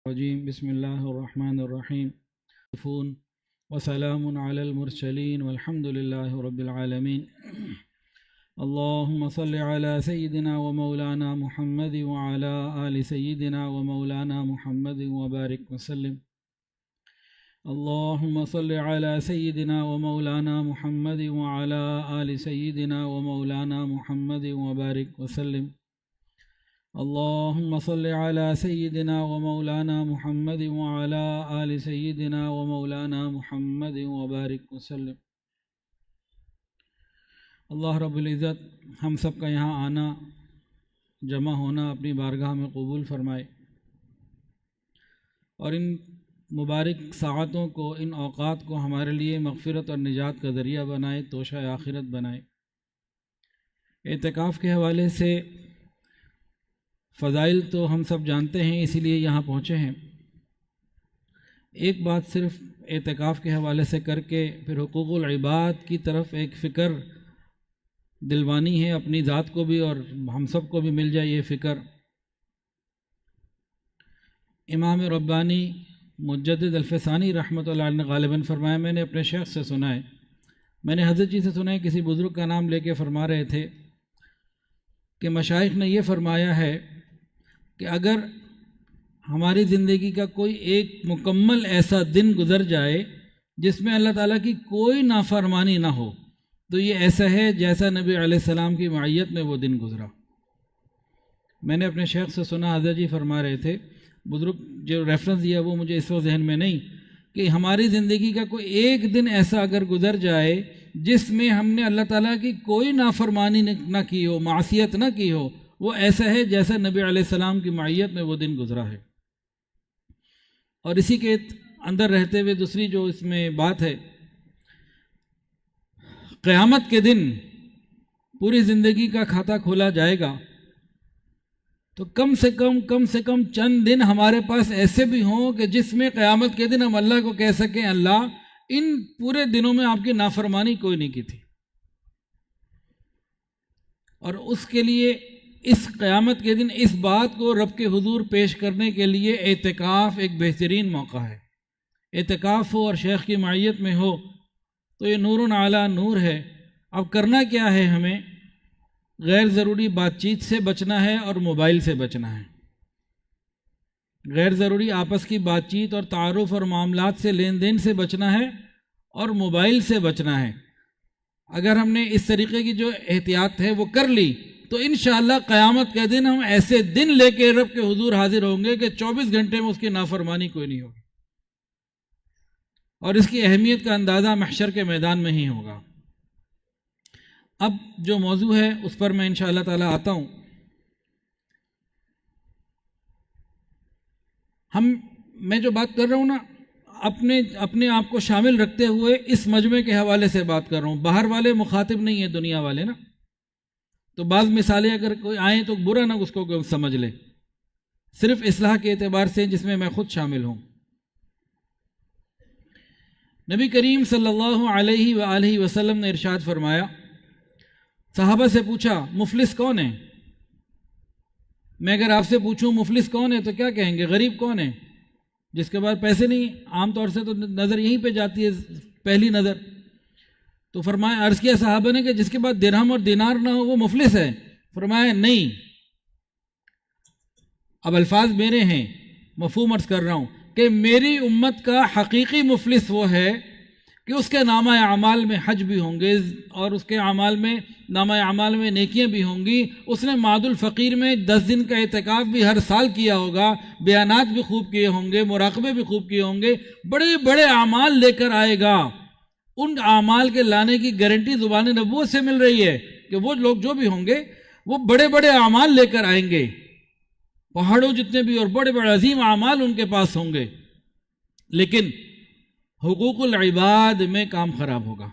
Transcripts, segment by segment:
الرجيم بسم الله الرحمن الرحيم وسلام على المرسلين والحمد لله رب العالمين اللهم صل على سيدنا ومولانا محمد وعلى آل سيدنا ومولانا محمد وبارك وسلم اللهم صل على سيدنا ومولانا محمد وعلى آل سيدنا ومولانا محمد وبارك وسلم اللهم صل على سيدنا ومولانا محمد وعلى آل سيدنا ومولانا محمد وبارك وسلم۔ اللہ رب العزت ہم سب کا یہاں آنا، جمع ہونا اپنی بارگاہ میں قبول فرمائے، اور ان مبارک ساعتوں کو، ان اوقات کو ہمارے لیے مغفرت اور نجات کا ذریعہ بنائے، توشہ آخرت بنائے۔ اعتکاف کے حوالے سے فضائل تو ہم سب جانتے ہیں، اسی لیے یہاں پہنچے ہیں۔ ایک بات صرف اعتکاف کے حوالے سے کر کے پھر حقوق العباد کی طرف ایک فکر دلوانی ہے، اپنی ذات کو بھی اور ہم سب کو بھی مل جائے یہ فکر۔ امام ربانی مجدد الفسانی رحمۃ اللہ علیہ نے غالباً فرمایا، میں نے اپنے شیخ سے سنا ہے، میں نے حضرت جی سے سنا ہے، کسی بزرگ کا نام لے کے فرما رہے تھے کہ مشائخ نے یہ فرمایا ہے کہ اگر ہماری زندگی کا کوئی ایک مکمل ایسا دن گزر جائے جس میں اللہ تعالیٰ کی کوئی نافرمانی نہ ہو، تو یہ ایسا ہے جیسا نبی علیہ السلام کی معیت میں وہ دن گزرا۔ میں نے اپنے شیخ سے سنا، حضرت جی فرما رہے تھے، بزرگ جو ریفرنس دیا وہ مجھے اس وقت ذہن میں نہیں، کہ ہماری زندگی کا کوئی ایک دن ایسا اگر گزر جائے جس میں ہم نے اللہ تعالیٰ کی کوئی نافرمانی نہ کی ہو، معصیت نہ کی ہو، وہ ایسا ہے جیسا نبی علیہ السلام کی معیت میں وہ دن گزرا ہے۔ اور اسی کے اندر رہتے ہوئے دوسری جو اس میں بات ہے، قیامت کے دن پوری زندگی کا کھاتا کھولا جائے گا، تو کم سے کم چند دن ہمارے پاس ایسے بھی ہوں کہ جس میں قیامت کے دن ہم اللہ کو کہہ سکیں، اللہ ان پورے دنوں میں آپ کی نافرمانی کوئی نہیں کی تھی۔ اور اس کے لیے اس قیامت کے دن اس بات کو رب کے حضور پیش کرنے کے لیے اعتکاف ایک بہترین موقع ہے۔ اعتکاف ہو اور شیخ کی معیت میں ہو تو یہ نور علی نور ہے۔ اب کرنا کیا ہے، ہمیں غیر ضروری بات چیت سے بچنا ہے اور موبائل سے بچنا ہے۔ غیر ضروری آپس کی بات چیت اور تعارف اور معاملات سے، لین دین سے بچنا ہے اور موبائل سے بچنا ہے۔ اگر ہم نے اس طریقے کی جو احتیاط ہے وہ کر لی تو انشاءاللہ قیامت کے دن ہم ایسے دن لے کے رب کے حضور حاضر ہوں گے کہ 24 گھنٹے میں اس کی نافرمانی کوئی نہیں ہوگی، اور اس کی اہمیت کا اندازہ محشر کے میدان میں ہی ہوگا۔ اب جو موضوع ہے اس پر میں انشاءاللہ تعالی آتا ہوں۔ میں جو بات کر رہا ہوں نا، اپنے آپ کو شامل رکھتے ہوئے اس مجمع کے حوالے سے بات کر رہا ہوں، باہر والے مخاطب نہیں ہیں، دنیا والے نا، تو بعض مثالیں اگر کوئی آئیں تو برا نہ اس کو سمجھ لے، صرف اصلاح کے اعتبار سے جس میں میں خود شامل ہوں۔ نبی کریم صلی اللہ علیہ وآلہ وسلم نے ارشاد فرمایا، صحابہ سے پوچھا مفلس کون ہے؟ میں اگر آپ سے پوچھوں مفلس کون ہے تو کیا کہیں گے؟ غریب کون ہے؟ جس کے پاس پیسے نہیں، عام طور سے تو نظر یہیں پہ جاتی ہے پہلی نظر۔ تو فرمایا، عرض کیا صحابہ نے کہ جس کے پاس درہم اور دینار نہ ہو وہ مفلس ہے؟ فرمایا نہیں۔ اب الفاظ میرے ہیں، مفہوم عرض کر رہا ہوں کہ میری امت کا حقیقی مفلس وہ ہے کہ اس کے نامہ اعمال میں حج بھی ہوں گے اور اس کے نامہ اعمال میں نیکیاں بھی ہوں گی، اس نے معاد الفقیر میں 10 دن کا اعتکاف بھی ہر سال کیا ہوگا، بیانات بھی خوب کیے ہوں گے، مراقبے بھی خوب کیے ہوں گے، بڑے بڑے اعمال لے کر آئے گا۔ ان اعمال کے لانے کی گارنٹی زبان نبوت سے مل رہی ہے کہ وہ لوگ جو بھی ہوں گے وہ بڑے بڑے اعمال لے کر آئیں گے، پہاڑوں جتنے بھی اور بڑے بڑے عظیم اعمال ان کے پاس ہوں گے، لیکن حقوق العباد میں کام خراب ہوگا۔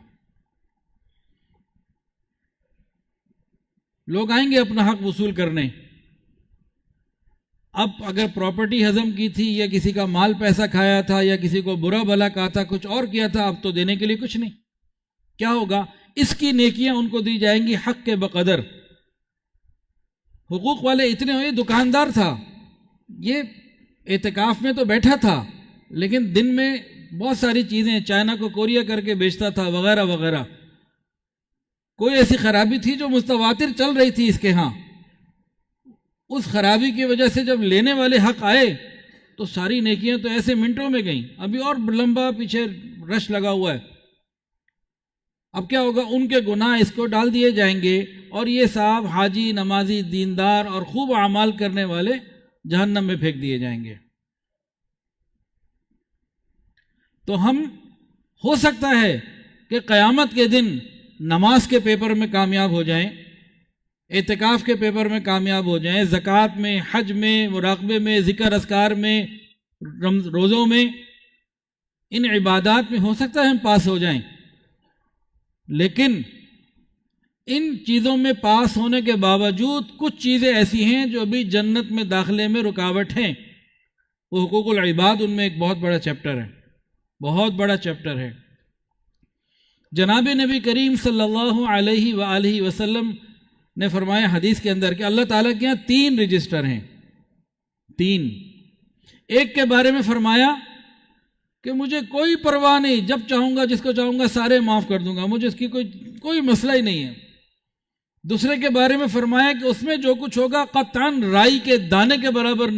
لوگ آئیں گے اپنا حق وصول کرنے، اب اگر پراپرٹی ہضم کی تھی یا کسی کا مال پیسہ کھایا تھا یا کسی کو برا بھلا کہا تھا، کچھ اور کیا تھا، اب تو دینے کے لیے کچھ نہیں۔ کیا ہوگا؟ اس کی نیکیاں ان کو دی جائیں گی حق کے بقدر۔ حقوق والے اتنے ہوئے، دکاندار تھا، یہ اعتکاف میں تو بیٹھا تھا لیکن دن میں بہت ساری چیزیں چائنا کو کوریا کر کے بیچتا تھا وغیرہ وغیرہ. کوئی ایسی خرابی تھی جو متواتر چل رہی تھی اس کے ہاں. اس خرابی کی وجہ سے جب لینے والے حق آئے تو ساری نیکیاں تو ایسے منٹوں میں گئیں. ابھی اور لمبا پیچھے رش لگا ہوا ہے. اب کیا ہوگا؟ ان کے گناہ اس کو ڈال دیے جائیں گے اور یہ صاحب حاجی، نمازی، دیندار اور خوب اعمال کرنے والے جہنم میں پھینک دیے جائیں گے. تو ہم ہو سکتا ہے کہ قیامت کے دن نماز کے پیپر میں کامیاب ہو جائیں، اعتکاف کے پیپر میں کامیاب ہو جائیں، زکوٰۃ میں، حج میں، مراقبے میں، ذکر اذکار میں، روزوں میں، ان عبادات میں ہو سکتا ہے ہم پاس ہو جائیں. لیکن ان چیزوں میں پاس ہونے کے باوجود کچھ چیزیں ایسی ہیں جو ابھی جنت میں داخلے میں رکاوٹ ہیں. وہ حقوق العباد، ان میں ایک بہت بڑا چیپٹر ہے، بہت بڑا چیپٹر ہے. جناب نبی کریم صلی اللہ علیہ وآلہ وسلم نے فرمایا حدیث کے اندر کہ اللہ تعالیٰ کے یہاں 3 رجسٹر ہیں. 3. ایک کے بارے میں فرمایا کہ مجھے کوئی پرواہ نہیں، جب چاہوں گا جس کو چاہوں گا سارے معاف کر دوں گا، مجھے اس کی کوئی مسئلہ ہی نہیں ہے. دوسرے کے بارے میں فرمایا کہ اس میں جو کچھ ہوگا قطعاً رائی کے دانے کے برابر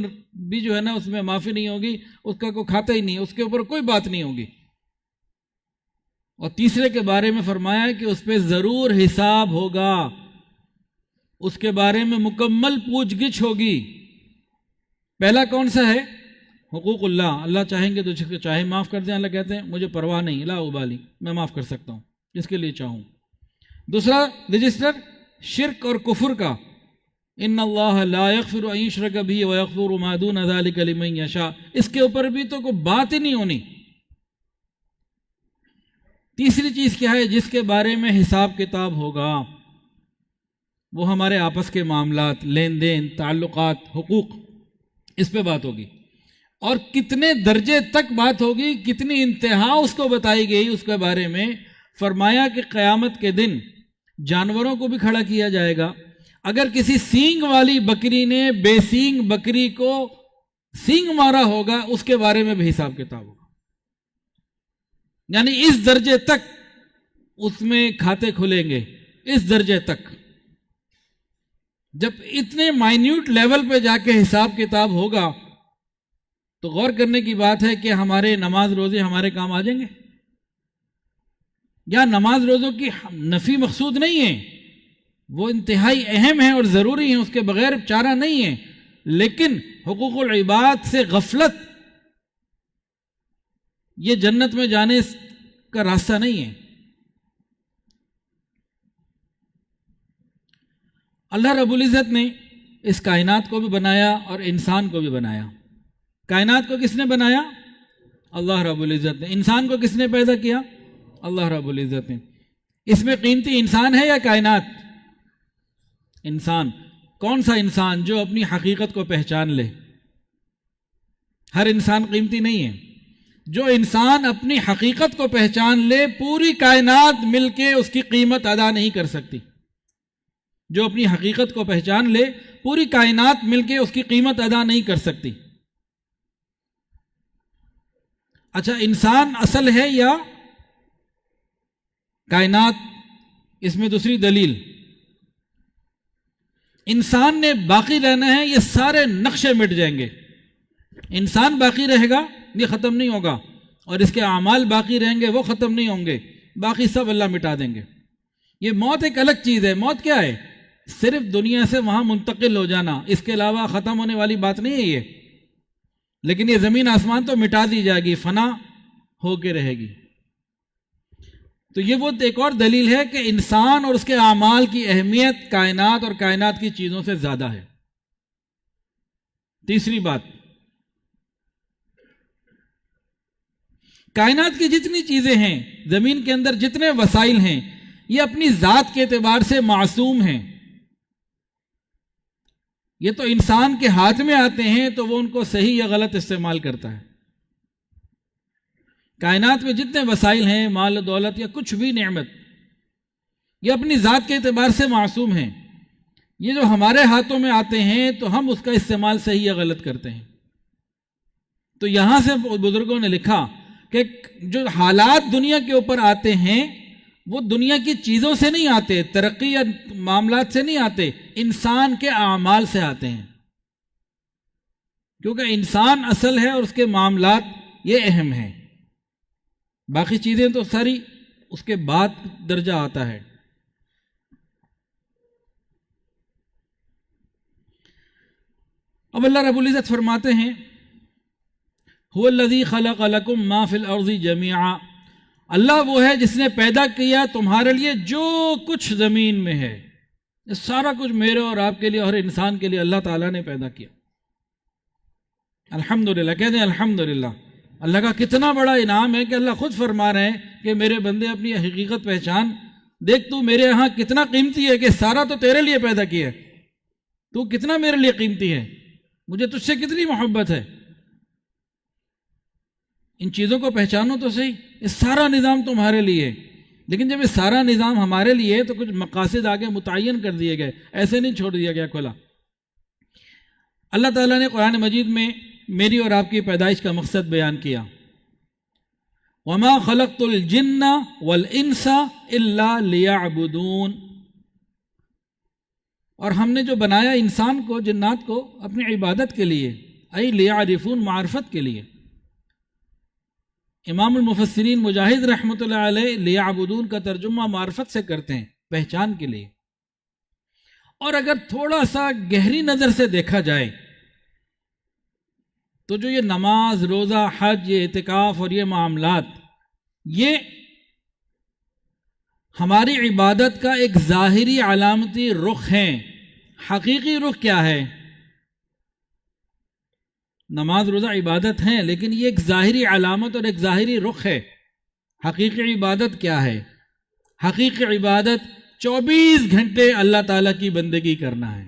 بھی جو ہے نا اس میں معافی نہیں ہوگی، اس کا کوئی کھاتا ہی نہیں، اس کے اوپر کوئی بات نہیں ہوگی. اور تیسرے کے بارے میں فرمایا کہ اس پہ ضرور حساب ہوگا، اس کے بارے میں مکمل پوچھ گچھ ہوگی. پہلا کون سا ہے؟ حقوق اللہ. اللہ چاہیں گے تو جس کو چاہے معاف کر دیں. اللہ کہتے ہیں مجھے پرواہ نہیں، لا ابالی، میں معاف کر سکتا ہوں جس کے لیے چاہوں. دوسرا رجسٹر شرک اور کفر کا، ان اللہ لا یغفر ان یشرک بہ ویغفر ما دون ذلک لمن یشاء، اس کے اوپر بھی تو کوئی بات ہی نہیں ہونی. تیسری چیز کیا ہے جس کے بارے میں حساب کتاب ہوگا؟ وہ ہمارے آپس کے معاملات، لین دین، تعلقات، حقوق، اس پہ بات ہوگی. اور کتنے درجے تک بات ہوگی، کتنی انتہا اس کو بتائی گئی اس کے بارے میں. فرمایا کہ قیامت کے دن جانوروں کو بھی کھڑا کیا جائے گا. اگر کسی سینگ والی بکری نے بے سینگ بکری کو سینگ مارا ہوگا اس کے بارے میں بھی حساب کتاب ہوگا. یعنی اس درجے تک اس میں کھاتے کھلیں گے، اس درجے تک. جب اتنے مائنیوٹ لیول پہ جا کے حساب کتاب ہوگا تو غور کرنے کی بات ہے کہ ہمارے نماز روزے ہمارے کام آ جائیں گے؟ یا نماز روزوں کی نفی مقصود نہیں ہے، وہ انتہائی اہم ہیں اور ضروری ہیں، اس کے بغیر چارہ نہیں ہے. لیکن حقوق العباد سے غفلت یہ جنت میں جانے کا راستہ نہیں ہے. اللہ رب العزت نے اس کائنات کو بھی بنایا اور انسان کو بھی بنایا. کائنات کو کس نے بنایا؟ اللہ رب العزت نے. انسان کو کس نے پیدا کیا؟ اللہ رب العزت نے. اس میں قیمتی انسان ہے یا کائنات؟ انسان. کون سا انسان؟ جو اپنی حقیقت کو پہچان لے. ہر انسان قیمتی نہیں ہے. جو انسان اپنی حقیقت کو پہچان لے پوری کائنات مل کے اس کی قیمت ادا نہیں کر سکتی. جو اپنی حقیقت کو پہچان لے پوری کائنات مل کے اس کی قیمت ادا نہیں کر سکتی. اچھا، انسان اصل ہے یا کائنات؟ اس میں دوسری دلیل، انسان نے باقی رہنا ہے، یہ سارے نقشے مٹ جائیں گے. انسان باقی رہے گا، یہ ختم نہیں ہوگا، اور اس کے اعمال باقی رہیں گے، وہ ختم نہیں ہوں گے، باقی سب اللہ مٹا دیں گے. یہ موت ایک الگ چیز ہے. موت کیا ہے؟ صرف دنیا سے وہاں منتقل ہو جانا، اس کے علاوہ ختم ہونے والی بات نہیں ہے یہ. لیکن یہ زمین آسمان تو مٹا دی جائے گی، فنا ہو کے رہے گی. تو یہ وہ ایک اور دلیل ہے کہ انسان اور اس کے اعمال کی اہمیت کائنات اور کائنات کی چیزوں سے زیادہ ہے. تیسری بات، کائنات کی جتنی چیزیں ہیں، زمین کے اندر جتنے وسائل ہیں، یہ اپنی ذات کے اعتبار سے معصوم ہیں. یہ تو انسان کے ہاتھ میں آتے ہیں تو وہ ان کو صحیح یا غلط استعمال کرتا ہے. کائنات میں جتنے وسائل ہیں، مال و دولت یا کچھ بھی نعمت، یہ اپنی ذات کے اعتبار سے معصوم ہیں. یہ جو ہمارے ہاتھوں میں آتے ہیں تو ہم اس کا استعمال صحیح یا غلط کرتے ہیں. تو یہاں سے بزرگوں نے لکھا کہ جو حالات دنیا کے اوپر آتے ہیں وہ دنیا کی چیزوں سے نہیں آتے، ترقی یا معاملات سے نہیں آتے، انسان کے اعمال سے آتے ہیں، کیونکہ انسان اصل ہے اور اس کے معاملات یہ اہم ہیں، باقی چیزیں تو ساری اس کے بعد درجہ آتا ہے۔ اب اللہ رب العزت فرماتے ہیں هو الذی خلق لکم ما فی الارض جمیعا، اللہ وہ ہے جس نے پیدا کیا تمہارے لیے جو کچھ زمین میں ہے، یہ سارا کچھ میرے اور آپ کے لیے اور انسان کے لیے اللہ تعالیٰ نے پیدا کیا۔ الحمدللہ، کہتے ہیں الحمدللہ، اللہ کا کتنا بڑا انعام ہے کہ اللہ خود فرما رہے ہیں کہ میرے بندے اپنی حقیقت پہچان، دیکھ تو میرے یہاں کتنا قیمتی ہے کہ سارا تو تیرے لیے پیدا کیا ہے، تو کتنا میرے لیے قیمتی ہے، مجھے تجھ سے کتنی محبت ہے، ان چیزوں کو پہچانو تو صحیح، یہ سارا نظام تمہارے لیے۔ لیکن جب یہ سارا نظام ہمارے لیے تو کچھ مقاصد آگے متعین کر دیے گئے، ایسے نہیں چھوڑ دیا گیا کھلا۔ اللہ تعالیٰ نے قرآن مجید میں میری اور آپ کی پیدائش کا مقصد بیان کیا، وَمَا خَلَقْتُ الْجِنَّ وَالْإِنسَ إِلَّا لِيَعْبُدُونَ، اور ہم نے جو بنایا انسان کو، جنات کو اپنی عبادت کے لیے، اَيْ لِيَعْرِفُونَ، معرفت کے لیے۔ امام المفسرین مجاہد رحمۃ اللہ علیہ لیعبدون کا ترجمہ معرفت سے کرتے ہیں، پہچان کے لیے۔ اور اگر تھوڑا سا گہری نظر سے دیکھا جائے تو جو یہ نماز، روزہ، حج، یہ اعتکاف اور یہ معاملات، یہ ہماری عبادت کا ایک ظاہری علامتی رخ ہیں۔ حقیقی رخ کیا ہے؟ نماز روزہ عبادت ہیں، لیکن یہ ایک ظاہری علامت اور ایک ظاہری رخ ہے۔ حقیقی عبادت کیا ہے؟ حقیقی عبادت 24 گھنٹے اللہ تعالیٰ کی بندگی کرنا ہے۔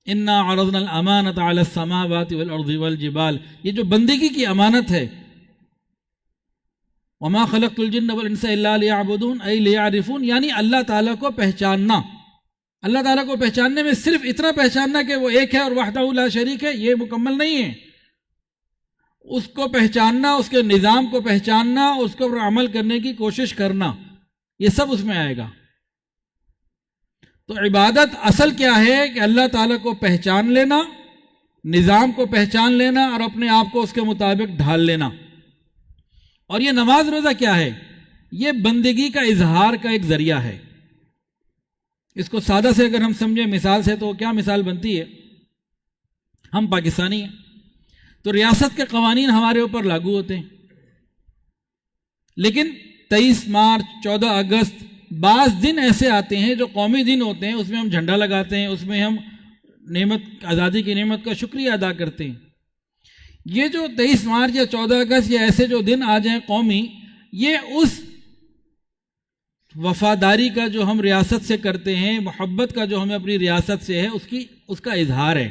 اِنَّا عَرَضْنَا الْأَمَانَةَ عَلَى السَّمَاوَاتِ وَالْأَرْضِ وَالْجِبَالِ، یہ جو بندگی کی امانت ہے، وَمَا خَلَقْتُ الْجِنَّ وَالْإِنسَ إِلَّا لِيَعْبُدُونَ أَيْ لِيَعْرِفُونَ، یعنی اللہ تعالیٰ کو پہچاننا۔ اللہ تعالیٰ کو پہچاننے میں صرف اتنا پہچاننا کہ وہ ایک ہے اور وحدہ لا شریک ہے، یہ مکمل نہیں ہے۔ اس کو پہچاننا، اس کے نظام کو پہچاننا، اس کو عمل کرنے کی کوشش کرنا، یہ سب اس میں آئے گا۔ تو عبادت اصل کیا ہے کہ اللہ تعالیٰ کو پہچان لینا، نظام کو پہچان لینا اور اپنے آپ کو اس کے مطابق ڈھال لینا۔ اور یہ نماز روزہ کیا ہے؟ یہ بندگی کا اظہار کا ایک ذریعہ ہے۔ اس کو سادہ سے اگر ہم سمجھیں مثال سے، تو کیا مثال بنتی ہے؟ ہم پاکستانی ہیں تو ریاست کے قوانین ہمارے اوپر لاگو ہوتے ہیں، لیکن 23 مارچ، 14 اگست، بعض دن ایسے آتے ہیں جو قومی دن ہوتے ہیں، اس میں ہم جھنڈا لگاتے ہیں، اس میں ہم نعمت، آزادی کی نعمت کا شکریہ ادا کرتے ہیں۔ یہ جو 23 مارچ یا 14 اگست یا ایسے جو دن آ جائیں قومی، یہ اس وفاداری کا جو ہم ریاست سے کرتے ہیں، محبت کا جو ہمیں اپنی ریاست سے ہے، اس کا اظہار ہے۔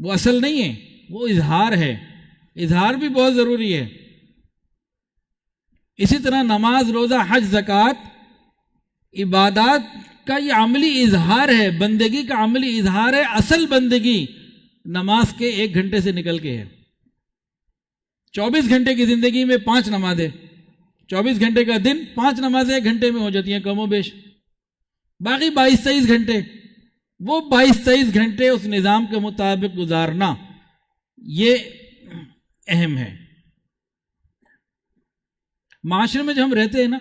وہ اصل نہیں ہے، وہ اظہار ہے۔ اظہار بھی بہت ضروری ہے۔ اسی طرح نماز، روزہ، حج، زکوٰۃ، عبادات کا یہ عملی اظہار ہے، بندگی کا عملی اظہار ہے۔ اصل بندگی نماز کے 1 گھنٹے سے نکل کے ہے۔ 24 گھنٹے کی زندگی میں 5 نمازیں، 24 گھنٹے کا دن 5 نمازیں 1 گھنٹے میں ہو جاتی ہیں کم و بیش، باقی 22-23 گھنٹے، وہ 22-23 گھنٹے اس نظام کے مطابق گزارنا، یہ اہم ہے۔ معاشرے میں جو ہم رہتے ہیں نا،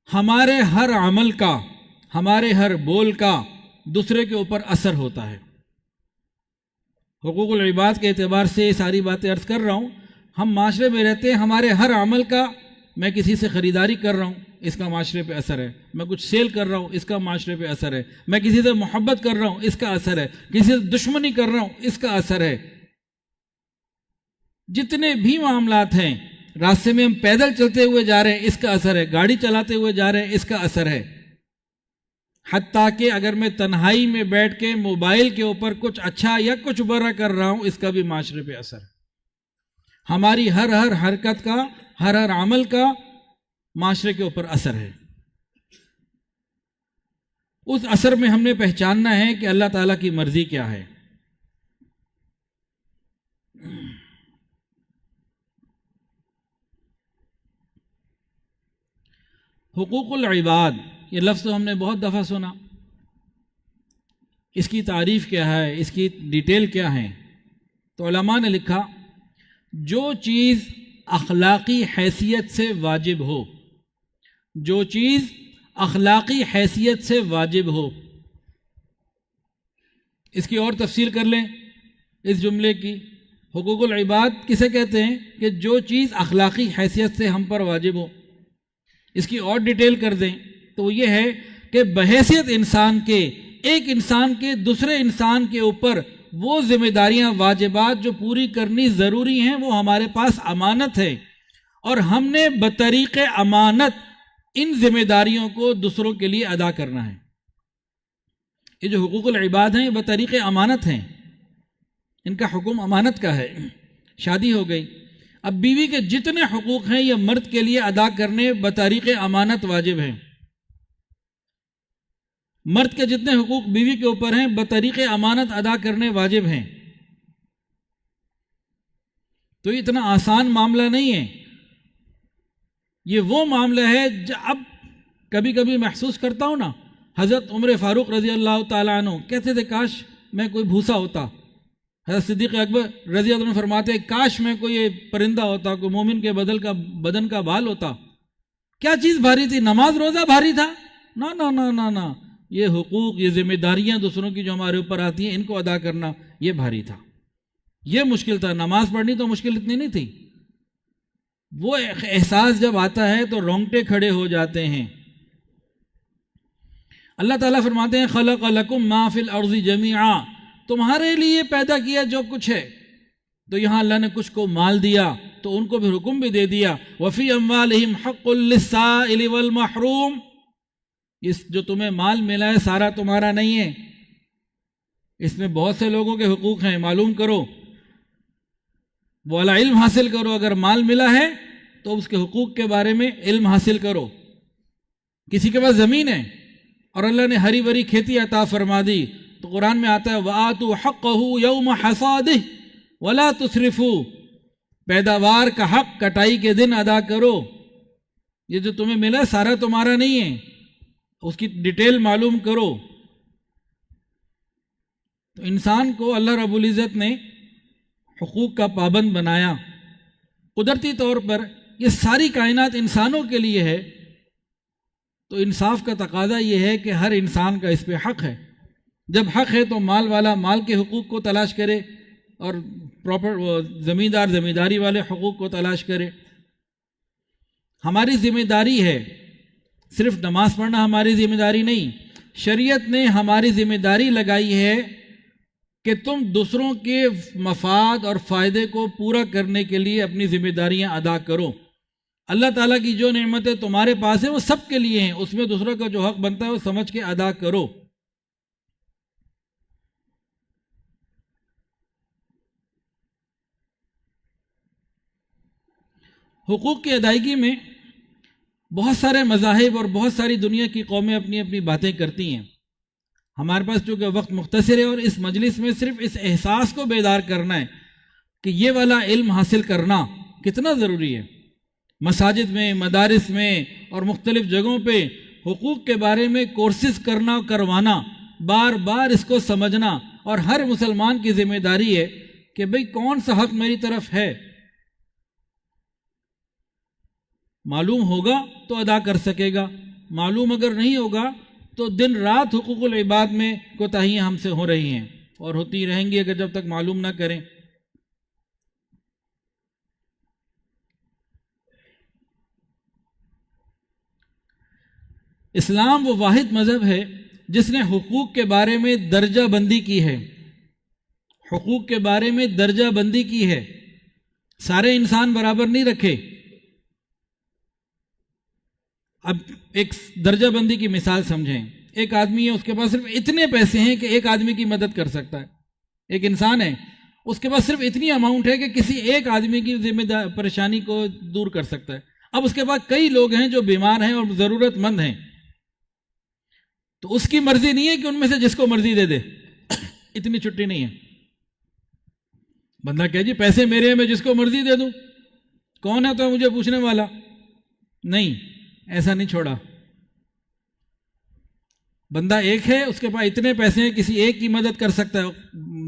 ہمارے ہر عمل کا، ہمارے ہر بول کا دوسرے کے اوپر اثر ہوتا ہے۔ حقوق العباد کے اعتبار سے یہ ساری باتیں عرض کر رہا ہوں۔ ہم معاشرے میں رہتے ہیں، ہمارے ہر عمل کا، میں کسی سے خریداری کر رہا ہوں، اس کا معاشرے پہ اثر ہے، میں کچھ سیل کر رہا ہوں، اس کا معاشرے پہ اثر ہے، میں کسی سے محبت کر رہا ہوں، اس کا اثر ہے، کسی سے دشمنی کر رہا ہوں، اس کا اثر ہے۔ جتنے بھی معاملات ہیں، راستے میں ہم پیدل چلتے ہوئے جا رہے ہیں، اس کا اثر ہے، گاڑی چلاتے ہوئے جا رہے ہیں، اس کا اثر ہے۔ حتیٰ کہ اگر میں تنہائی میں بیٹھ کے موبائل کے اوپر کچھ اچھا یا کچھ برا کر رہا ہوں، اس کا بھی معاشرے پہ اثر ہے۔ ہماری ہر حرکت کا، ہر عمل کا معاشرے کے اوپر اثر ہے۔ اس اثر میں ہم نے پہچاننا ہے کہ اللہ تعالیٰ کی مرضی کیا ہے۔ حقوق العباد یہ لفظ تو ہم نے بہت دفعہ سنا، اس کی تعریف کیا ہے، اس کی ڈیٹیل کیا ہے؟ تو علماء نے لکھا جو چیز اخلاقی حیثیت سے واجب ہو، جو چیز اخلاقی حیثیت سے واجب ہو، اس کی اور تفصیل کر لیں اس جملے کی، حقوق العباد کسے کہتے ہیں کہ جو چیز اخلاقی حیثیت سے ہم پر واجب ہو، اس کی اور ڈیٹیل کر دیں تو وہ یہ ہے کہ بحیثیت انسان کے، ایک انسان کے دوسرے انسان کے اوپر وہ ذمہ داریاں واجبات جو پوری کرنی ضروری ہیں وہ ہمارے پاس امانت ہے، اور ہم نے بطریق امانت ان ذمہ داریوں کو دوسروں کے لیے ادا کرنا ہے۔ یہ جو حقوق العباد ہیں یہ بطریق امانت ہیں، ان کا حکم امانت کا ہے۔ شادی ہو گئی، اب بیوی کے جتنے حقوق ہیں یہ مرد کے لیے ادا کرنے بطریق امانت واجب ہیں، مرد کے جتنے حقوق بیوی کے اوپر ہیں بطریق امانت ادا کرنے واجب ہیں۔ تو یہ اتنا آسان معاملہ نہیں ہے، یہ وہ معاملہ ہے اب کبھی کبھی محسوس کرتا ہوں نا، حضرت عمر فاروق رضی اللہ تعالیٰ عنہ کہتے تھے کاش میں کوئی بھوسا ہوتا، حضرت صدیق اکبر رضی اللہ عنہ فرماتے کاش میں کوئی پرندہ ہوتا، کوئی مومن کے بدن کا بال ہوتا۔ کیا چیز بھاری تھی؟ نماز روزہ بھاری تھا؟ نا نا نا نا نا، یہ حقوق، یہ ذمہ داریاں دوسروں کی جو ہمارے اوپر آتی ہیں ان کو ادا کرنا یہ بھاری تھا، یہ مشکل تھا۔ نماز پڑھنی تو مشکل اتنی نہیں تھی، وہ احساس جب آتا ہے تو رونگٹے کھڑے ہو جاتے ہیں۔ اللہ تعالیٰ فرماتے ہیں خلق لکم ما فی الارض جمیعا، تمہارے لیے پیدا کیا جو کچھ ہے۔ تو یہاں اللہ نے کچھ کو مال دیا تو ان کو بھی حکم بھی دے دیا وفی اموالہم حق للسائل والمحروم، اس جو تمہیں مال ملا ہے سارا تمہارا نہیں ہے، اس میں بہت سے لوگوں کے حقوق ہیں، معلوم کرو، والا علم حاصل کرو۔ اگر مال ملا ہے تو اس کے حقوق کے بارے میں علم حاصل کرو۔ کسی کے پاس زمین ہے اور اللہ نے ہری بھری کھیتی عطا فرما دی تو قرآن میں آتا ہے وَآتُوا حَقَّهُ يَوْمَ حَصَادِهِ وَلَا تُسْرِفُوا، پیداوار کا حق کٹائی کے دن ادا کرو۔ یہ جو تمہیں ملا سارا تمہارا نہیں ہے، اس کی ڈیٹیل معلوم کرو۔ تو انسان کو اللہ رب العزت نے حقوق کا پابند بنایا، قدرتی طور پر یہ ساری کائنات انسانوں کے لیے ہے، تو انصاف کا تقاضا یہ ہے کہ ہر انسان کا اس پہ حق ہے۔ جب حق ہے تو مال والا مال کے حقوق کو تلاش کرے اور زمیندار زمینداری والے حقوق کو تلاش کرے۔ ہماری ذمہ داری ہے، صرف نماز پڑھنا ہماری ذمہ داری نہیں، شریعت نے ہماری ذمہ داری لگائی ہے کہ تم دوسروں کے مفاد اور فائدے کو پورا کرنے کے لیے اپنی ذمہ داریاں ادا کرو۔ اللہ تعالیٰ کی جو نعمتیں تمہارے پاس ہیں وہ سب کے لیے ہیں، اس میں دوسروں کا جو حق بنتا ہے وہ سمجھ کے ادا کرو۔ حقوق کی ادائیگی میں بہت سارے مذاہب اور بہت ساری دنیا کی قومیں اپنی اپنی باتیں کرتی ہیں۔ ہمارے پاس چونکہ وقت مختصر ہے اور اس مجلس میں صرف اس احساس کو بیدار کرنا ہے کہ یہ والا علم حاصل کرنا کتنا ضروری ہے۔ مساجد میں، مدارس میں اور مختلف جگہوں پہ حقوق کے بارے میں کورسز کرنا، کروانا، بار بار اس کو سمجھنا، اور ہر مسلمان کی ذمہ داری ہے کہ بھئی کون سا حق میری طرف ہے، معلوم ہوگا تو ادا کر سکے گا، معلوم اگر نہیں ہوگا تو دن رات حقوق العباد میں کوتاہیاں ہم سے ہو رہی ہیں اور ہوتی رہیں گی اگر جب تک معلوم نہ کریں۔ اسلام وہ واحد مذہب ہے جس نے حقوق کے بارے میں درجہ بندی کی ہے، حقوق کے بارے میں درجہ بندی کی ہے، سارے انسان برابر نہیں رکھے۔ اب ایک درجہ بندی کی مثال سمجھیں، ایک آدمی ہے، اس کے پاس صرف اتنے پیسے ہیں کہ ایک آدمی کی مدد کر سکتا ہے، ایک انسان ہے اس کے پاس صرف اتنی اماؤنٹ ہے کہ کسی ایک آدمی کی پریشانی کو دور کر سکتا ہے۔ اب اس کے بعد کئی لوگ ہیں جو بیمار ہیں اور ضرورت مند ہیں، تو اس کی مرضی نہیں ہے کہ ان میں سے جس کو مرضی دے دے، اتنی چھٹی نہیں ہے۔ بندہ کہے جی پیسے میرے ہیں، میں جس کو مرضی دے دوں، کون ہے تو مجھے پوچھنے والا؟ نہیں، ایسا نہیں چھوڑا۔ بندہ ایک ہے، اس کے پاس اتنے پیسے ہیں، کسی ایک کی مدد کر سکتا ہے،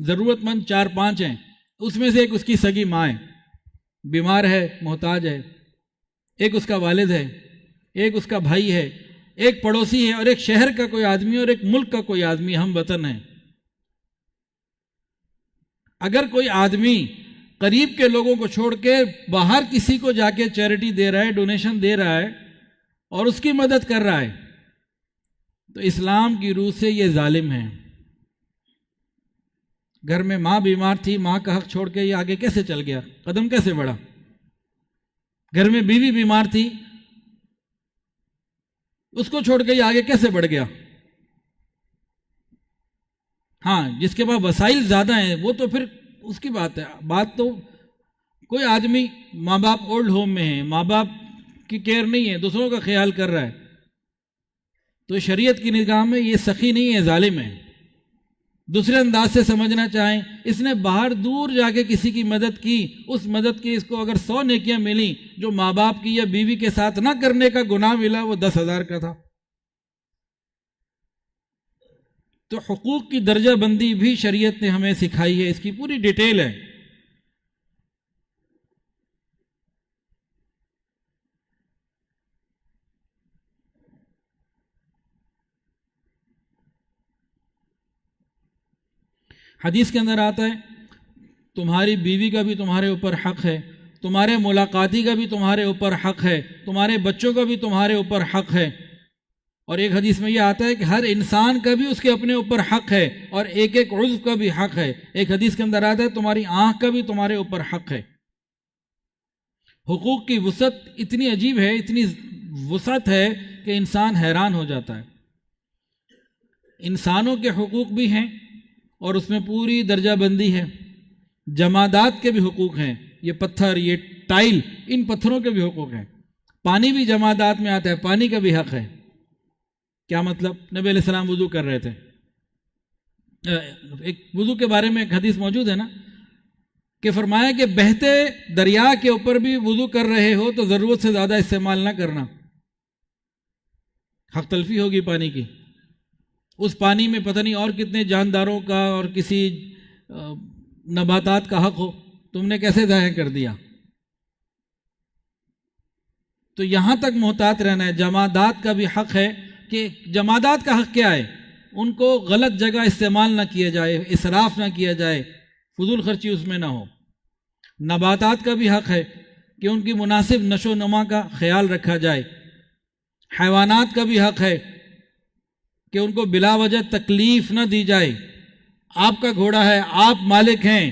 ضرورت مند 4-5 ہیں، اس میں سے ایک اس کی سگی ماں ہے، بیمار ہے، محتاج ہے، ایک اس کا والد ہے، ایک اس کا بھائی ہے، ایک پڑوسی ہے، اور ایک شہر کا کوئی آدمی اور ایک ملک کا کوئی آدمی، ہم وطن ہیں۔ اگر کوئی آدمی قریب کے لوگوں کو چھوڑ کے باہر کسی کو جا کے چیریٹی دے رہا ہے، ڈونیشن دے رہا ہے اور اس کی مدد کر رہا ہے، تو اسلام کی روح سے یہ ظالم ہے۔ گھر میں ماں بیمار تھی، ماں کا حق چھوڑ کے یہ آگے کیسے چل گیا؟ قدم کیسے بڑھا؟ گھر میں بیوی بیمار تھی، اس کو چھوڑ کے یہ آگے کیسے بڑھ گیا؟ ہاں، جس کے پاس وسائل زیادہ ہیں وہ تو پھر اس کی بات ہے۔ بات تو کوئی آدمی ماں باپ اولڈ ہوم میں ہے، ماں باپ کی کیئر نہیں ہے، دوسروں کا خیال کر رہا ہے، تو شریعت کی نگاہ میں یہ سخی نہیں ہے، ظالم ہے۔ دوسرے انداز سے سمجھنا چاہیں، اس نے باہر دور جا کے کسی کی مدد کی، اس مدد کی اس کو اگر 100 نیکیاں ملی، جو ماں باپ کی یا بیوی کے ساتھ نہ کرنے کا گناہ ملا وہ 10,000 کا تھا۔ تو حقوق کی درجہ بندی بھی شریعت نے ہمیں سکھائی ہے، اس کی پوری ڈیٹیل ہے۔ حدیث کے اندر آتا ہے تمہاری بیوی کا بھی تمہارے اوپر حق ہے، تمہارے ملاقاتی کا بھی تمہارے اوپر حق ہے، تمہارے بچوں کا بھی تمہارے اوپر حق ہے، اور ایک حدیث میں یہ آتا ہے کہ ہر انسان کا بھی اس کے اپنے اوپر حق ہے، اور ایک ایک عضو کا بھی حق ہے۔ ایک حدیث کے اندر آتا ہے تمہاری آنکھ کا بھی تمہارے اوپر حق ہے۔ حقوق کی وسعت اتنی عجیب ہے، اتنی وسعت ہے کہ انسان حیران ہو جاتا ہے۔ انسانوں کے حقوق بھی ہیں اور اس میں پوری درجہ بندی ہے، جمادات کے بھی حقوق ہیں، یہ پتھر، یہ ٹائل، ان پتھروں کے بھی حقوق ہیں۔ پانی بھی جمادات میں آتا ہے، پانی کا بھی حق ہے۔ کیا مطلب؟ نبی علیہ السلام وضو کر رہے تھے، ایک وضو کے بارے میں ایک حدیث موجود ہے نا، کہ فرمایا کہ بہتے دریا کے اوپر بھی وضو کر رہے ہو تو ضرورت سے زیادہ استعمال نہ کرنا، حق تلفی ہوگی پانی کی۔ اس پانی میں پتہ نہیں اور کتنے جانداروں کا اور کسی نباتات کا حق ہو، تم نے کیسے ضائع کر دیا؟ تو یہاں تک محتاط رہنا ہے۔ جمادات کا بھی حق ہے کہ جمادات کا حق کیا ہے؟ ان کو غلط جگہ استعمال نہ کیا جائے، اسراف نہ کیا جائے، فضول خرچی اس میں نہ ہو۔ نباتات کا بھی حق ہے کہ ان کی مناسب نشو و نما کا خیال رکھا جائے۔ حیوانات کا بھی حق ہے کہ ان کو بلا وجہ تکلیف نہ دی جائے۔ آپ کا گھوڑا ہے، آپ مالک ہیں،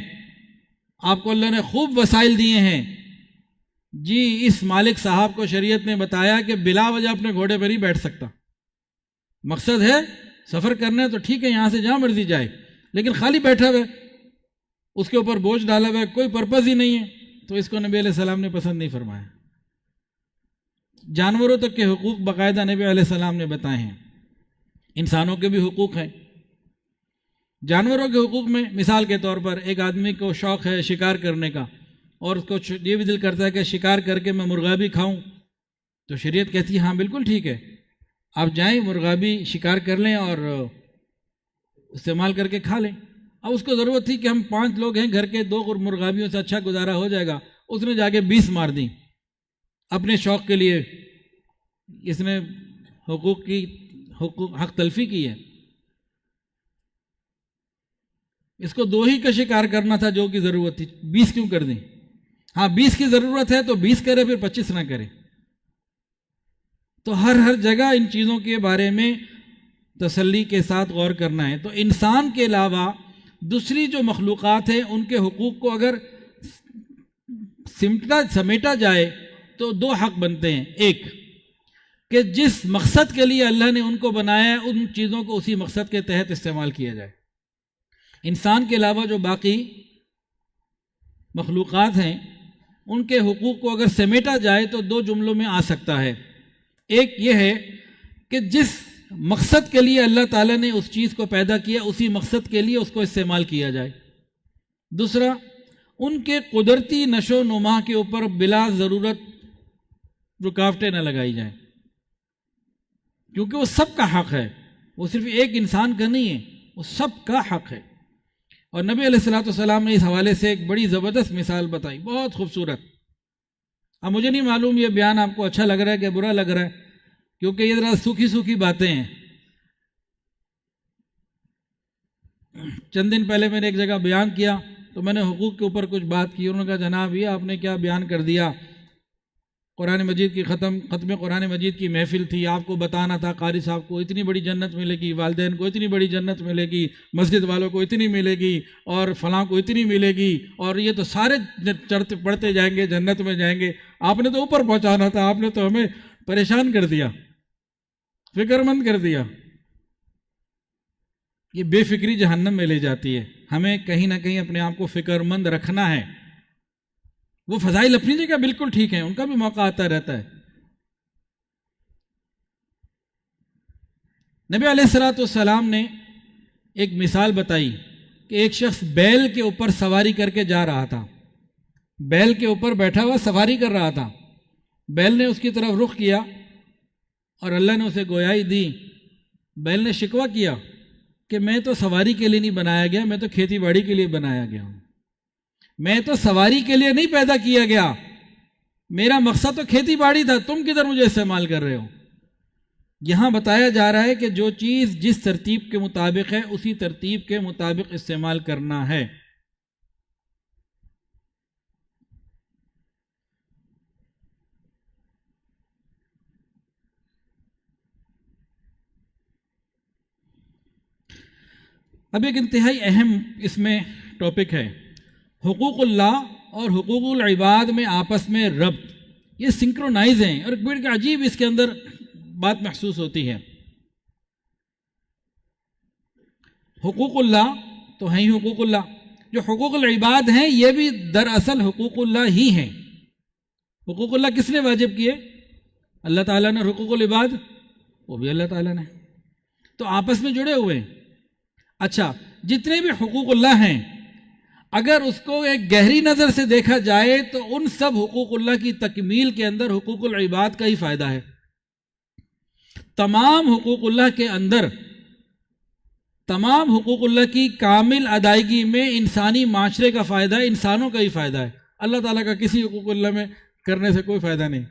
آپ کو اللہ نے خوب وسائل دیے ہیں، جی اس مالک صاحب کو شریعت نے بتایا کہ بلا وجہ اپنے گھوڑے پر ہی بیٹھ سکتا، مقصد ہے سفر کرنا ہے تو ٹھیک ہے، یہاں سے جہاں مرضی جائے، لیکن خالی بیٹھا ہوا اس کے اوپر بوجھ ڈالا ہوا ہے، کوئی پرپز ہی نہیں ہے، تو اس کو نبی علیہ السلام نے پسند نہیں فرمایا۔ جانوروں تک کے حقوق باقاعدہ نبی علیہ السلام نے بتائے ہیں۔ انسانوں کے بھی حقوق ہیں۔ جانوروں کے حقوق میں مثال کے طور پر ایک آدمی کو شوق ہے شکار کرنے کا، اور اس کو یہ بھی دل کرتا ہے کہ شکار کر کے میں مرغابی کھاؤں، تو شریعت کہتی ہے ہاں بالکل ٹھیک ہے، آپ جائیں مرغابی شکار کر لیں اور استعمال کر کے کھا لیں۔ اب اس کو ضرورت تھی کہ ہم 5 لوگ ہیں گھر کے، 2 مرغابیوں سے اچھا گزارا ہو جائے گا، اس نے جا کے 20 مار دی اپنے شوق کے لیے، اس نے حق تلفی کی ہے۔ اس کو 2 ہی کا شکار کرنا تھا جو کی ضرورت تھی، 20 کیوں کر دیں؟ ہاں 20 کی ضرورت ہے تو 20 کرے، پھر 25 نہ کرے۔ تو ہر جگہ ان چیزوں کے بارے میں تسلی کے ساتھ غور کرنا ہے۔ تو انسان کے علاوہ دوسری جو مخلوقات ہیں ان کے حقوق کو اگر سمیٹا جائے تو 2 حق بنتے ہیں۔ ایک کہ جس مقصد کے لیے اللہ نے ان کو بنایا ہے ان چیزوں کو اسی مقصد کے تحت استعمال کیا جائے۔ انسان کے علاوہ جو باقی مخلوقات ہیں ان کے حقوق کو اگر سمیٹا جائے تو 2 جملوں میں آ سکتا ہے۔ ایک یہ ہے کہ جس مقصد کے لیے اللہ تعالیٰ نے اس چیز کو پیدا کیا اسی مقصد کے لیے اس کو استعمال کیا جائے۔ دوسرا، ان کے قدرتی نشو و نما کے اوپر بلا ضرورت رکاوٹیں نہ لگائی جائیں، کیونکہ وہ سب کا حق ہے، وہ صرف ایک انسان کا نہیں ہے، وہ سب کا حق ہے۔ اور نبی علیہ الصلوۃ والسلام نے اس حوالے سے ایک بڑی زبردست مثال بتائی، بہت خوبصورت۔ اب مجھے نہیں معلوم یہ بیان آپ کو اچھا لگ رہا ہے کہ برا لگ رہا ہے، کیونکہ یہ ذرا سوکھی سوکھی باتیں ہیں۔ چند دن پہلے میں نے ایک جگہ بیان کیا تو میں نے حقوق کے اوپر کچھ بات کی، انہوں نے کہا جناب یہ آپ نے کیا بیان کر دیا، قرآن مجید کی ختم قرآن مجید کی محفل تھی، آپ کو بتانا تھا قاری صاحب کو اتنی بڑی جنت ملے گی، والدین کو اتنی بڑی جنت ملے گی، مسجد والوں کو اتنی ملے گی، اور فلاں کو اتنی ملے گی، اور یہ تو سارے چڑھتے پڑھتے جائیں گے، جنت میں جائیں گے۔ آپ نے تو اوپر پہنچانا تھا، آپ نے تو ہمیں پریشان کر دیا، فکر مند کر دیا۔ یہ بے فکری جہنم میں لے جاتی ہے۔ ہمیں کہیں نہ کہیں اپنے آپ کو فکر مند رکھنا ہے۔ وہ فضائل اپنی جگہ بالکل ٹھیک ہیں، ان کا بھی موقع آتا رہتا ہے۔ نبی علیہ الصلوۃ والسلام نے ایک مثال بتائی کہ ایک شخص بیل کے اوپر سواری کر کے جا رہا تھا، بیل کے اوپر بیٹھا ہوا سواری کر رہا تھا۔ بیل نے اس کی طرف رخ کیا اور اللہ نے اسے گویائی دی۔ بیل نے شکوہ کیا کہ میں تو سواری کے لیے نہیں بنایا گیا، میں تو کھیتی باڑی کے لیے بنایا گیا ہوں، میں تو سواری کے لیے نہیں پیدا کیا گیا، میرا مقصد تو کھیتی باڑی تھا، تم کدھر مجھے استعمال کر رہے ہو۔ یہاں بتایا جا رہا ہے کہ جو چیز جس ترتیب کے مطابق ہے اسی ترتیب کے مطابق استعمال کرنا ہے۔ اب ایک انتہائی اہم اس میں ٹاپک ہے، حقوق اللہ اور حقوق العباد میں آپس میں ربط، یہ سنکرونائز ہیں، اور ایک بڑی عجیب اس کے اندر بات محسوس ہوتی ہے۔ حقوق اللہ تو ہیں ہی حقوق اللہ، جو حقوق العباد ہیں یہ بھی دراصل حقوق اللہ ہی ہیں۔ حقوق اللہ کس نے واجب کیے؟ اللہ تعالیٰ نے۔ حقوق العباد وہ بھی اللہ تعالیٰ نے، تو آپس میں جڑے ہوئے ہیں۔ اچھا، جتنے بھی حقوق اللہ ہیں اگر اس کو ایک گہری نظر سے دیکھا جائے تو ان سب حقوق اللہ کی تکمیل کے اندر حقوق العباد کا ہی فائدہ ہے۔ تمام حقوق اللہ کے اندر، تمام حقوق اللہ کی کامل ادائیگی میں انسانی معاشرے کا فائدہ ہے، انسانوں کا ہی فائدہ ہے۔ اللہ تعالیٰ کا کسی حقوق اللہ میں کرنے سے کوئی فائدہ نہیں،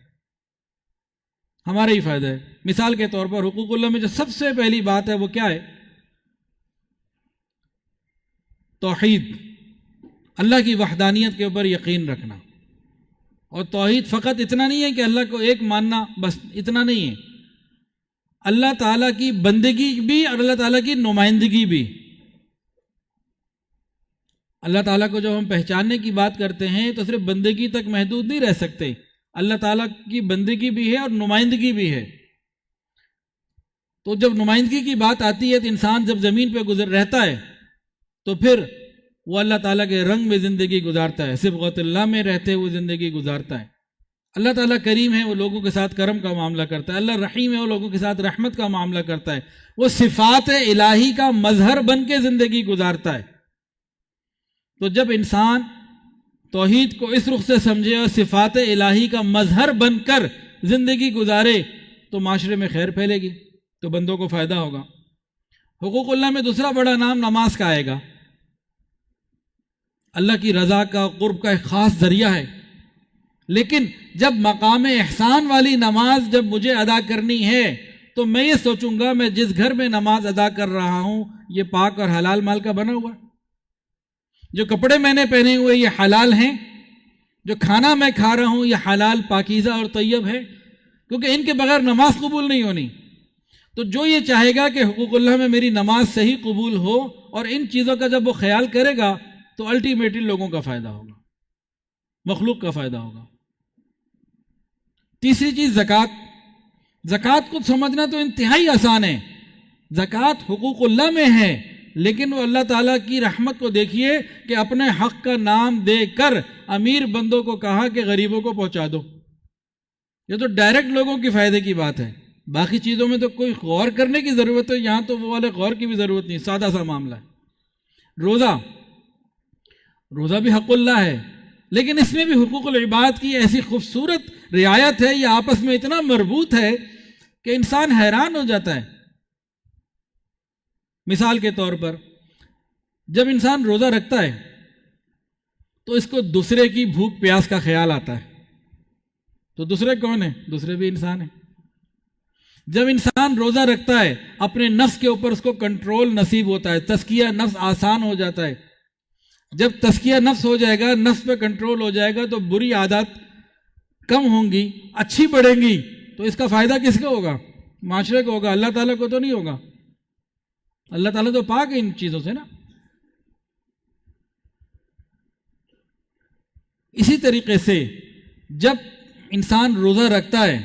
ہمارا ہی فائدہ ہے۔ مثال کے طور پر حقوق اللہ میں جو سب سے پہلی بات ہے وہ کیا ہے؟ توحید، اللہ کی وحدانیت کے اوپر یقین رکھنا۔ اور توحید فقط اتنا نہیں ہے کہ اللہ کو ایک ماننا، بس اتنا نہیں ہے، اللہ تعالیٰ کی بندگی بھی اور اللہ تعالیٰ کی نمائندگی بھی۔ اللہ تعالیٰ کو جب ہم پہچاننے کی بات کرتے ہیں تو صرف بندگی تک محدود نہیں رہ سکتے، اللہ تعالیٰ کی بندگی بھی ہے اور نمائندگی بھی ہے۔ تو جب نمائندگی کی بات آتی ہے تو انسان جب زمین پہ گزر رہتا ہے تو پھر وہ اللہ تعالیٰ کے رنگ میں زندگی گزارتا ہے، صبغت اللہ میں رہتے ہوئے زندگی گزارتا ہے۔ اللہ تعالیٰ کریم ہے، وہ لوگوں کے ساتھ کرم کا معاملہ کرتا ہے۔ اللہ رحیم ہے، وہ لوگوں کے ساتھ رحمت کا معاملہ کرتا ہے۔ وہ صفات الہی کا مظہر بن کے زندگی گزارتا ہے۔ تو جب انسان توحید کو اس رخ سے سمجھے اور صفات الہی کا مظہر بن کر زندگی گزارے تو معاشرے میں خیر پھیلے گی، تو بندوں کو فائدہ ہوگا۔ حقوق اللہ میں دوسرا بڑا نام نماز کا آئے گا۔ اللہ کی رضا کا، قرب کا ایک خاص ذریعہ ہے، لیکن جب مقام احسان والی نماز جب مجھے ادا کرنی ہے تو میں یہ سوچوں گا میں جس گھر میں نماز ادا کر رہا ہوں یہ پاک اور حلال مال کا بنا ہوا، جو کپڑے میں نے پہنے ہوئے یہ حلال ہیں، جو کھانا میں کھا رہا ہوں یہ حلال پاکیزہ اور طیب ہے، کیونکہ ان کے بغیر نماز قبول نہیں ہونی۔ تو جو یہ چاہے گا کہ حقوق اللہ میں میری نماز صحیح قبول ہو اور ان چیزوں کا جب وہ خیال کرے گا تو الٹیمیٹلی لوگوں کا فائدہ ہوگا، مخلوق کا فائدہ ہوگا۔ تیسری چیز زکوٰۃ۔ زکوٰۃ کو سمجھنا تو انتہائی آسان ہے۔ زکوٰۃ حقوق اللہ میں ہے، لیکن وہ اللہ تعالیٰ کی رحمت کو دیکھیے کہ اپنے حق کا نام دے کر امیر بندوں کو کہا کہ غریبوں کو پہنچا دو۔ یہ تو ڈائریکٹ لوگوں کے فائدے کی بات ہے، باقی چیزوں میں تو کوئی غور کرنے کی ضرورت ہے، یہاں تو وہ والے غور کی بھی ضرورت نہیں، سادہ سا معاملہ ہے۔ روزہ بھی حق اللہ ہے، لیکن اس میں بھی حقوق العباد کی ایسی خوبصورت رعایت ہے، یہ آپس میں اتنا مربوط ہے کہ انسان حیران ہو جاتا ہے۔ مثال کے طور پر جب انسان روزہ رکھتا ہے تو اس کو دوسرے کی بھوک پیاس کا خیال آتا ہے، تو دوسرے کون ہیں؟ دوسرے بھی انسان ہیں۔ جب انسان روزہ رکھتا ہے اپنے نفس کے اوپر اس کو کنٹرول نصیب ہوتا ہے، تزکیہ نفس آسان ہو جاتا ہے۔ جب تزکیہ نفس ہو جائے گا، نفس پہ کنٹرول ہو جائے گا تو بری عادات کم ہوں گی، اچھی بڑھیں گی، تو اس کا فائدہ کس کو ہوگا؟ معاشرے کو ہوگا، اللہ تعالیٰ کو تو نہیں ہوگا۔ اللہ تعالیٰ تو پاک ہے ان چیزوں سے نا۔ اسی طریقے سے جب انسان روزہ رکھتا ہے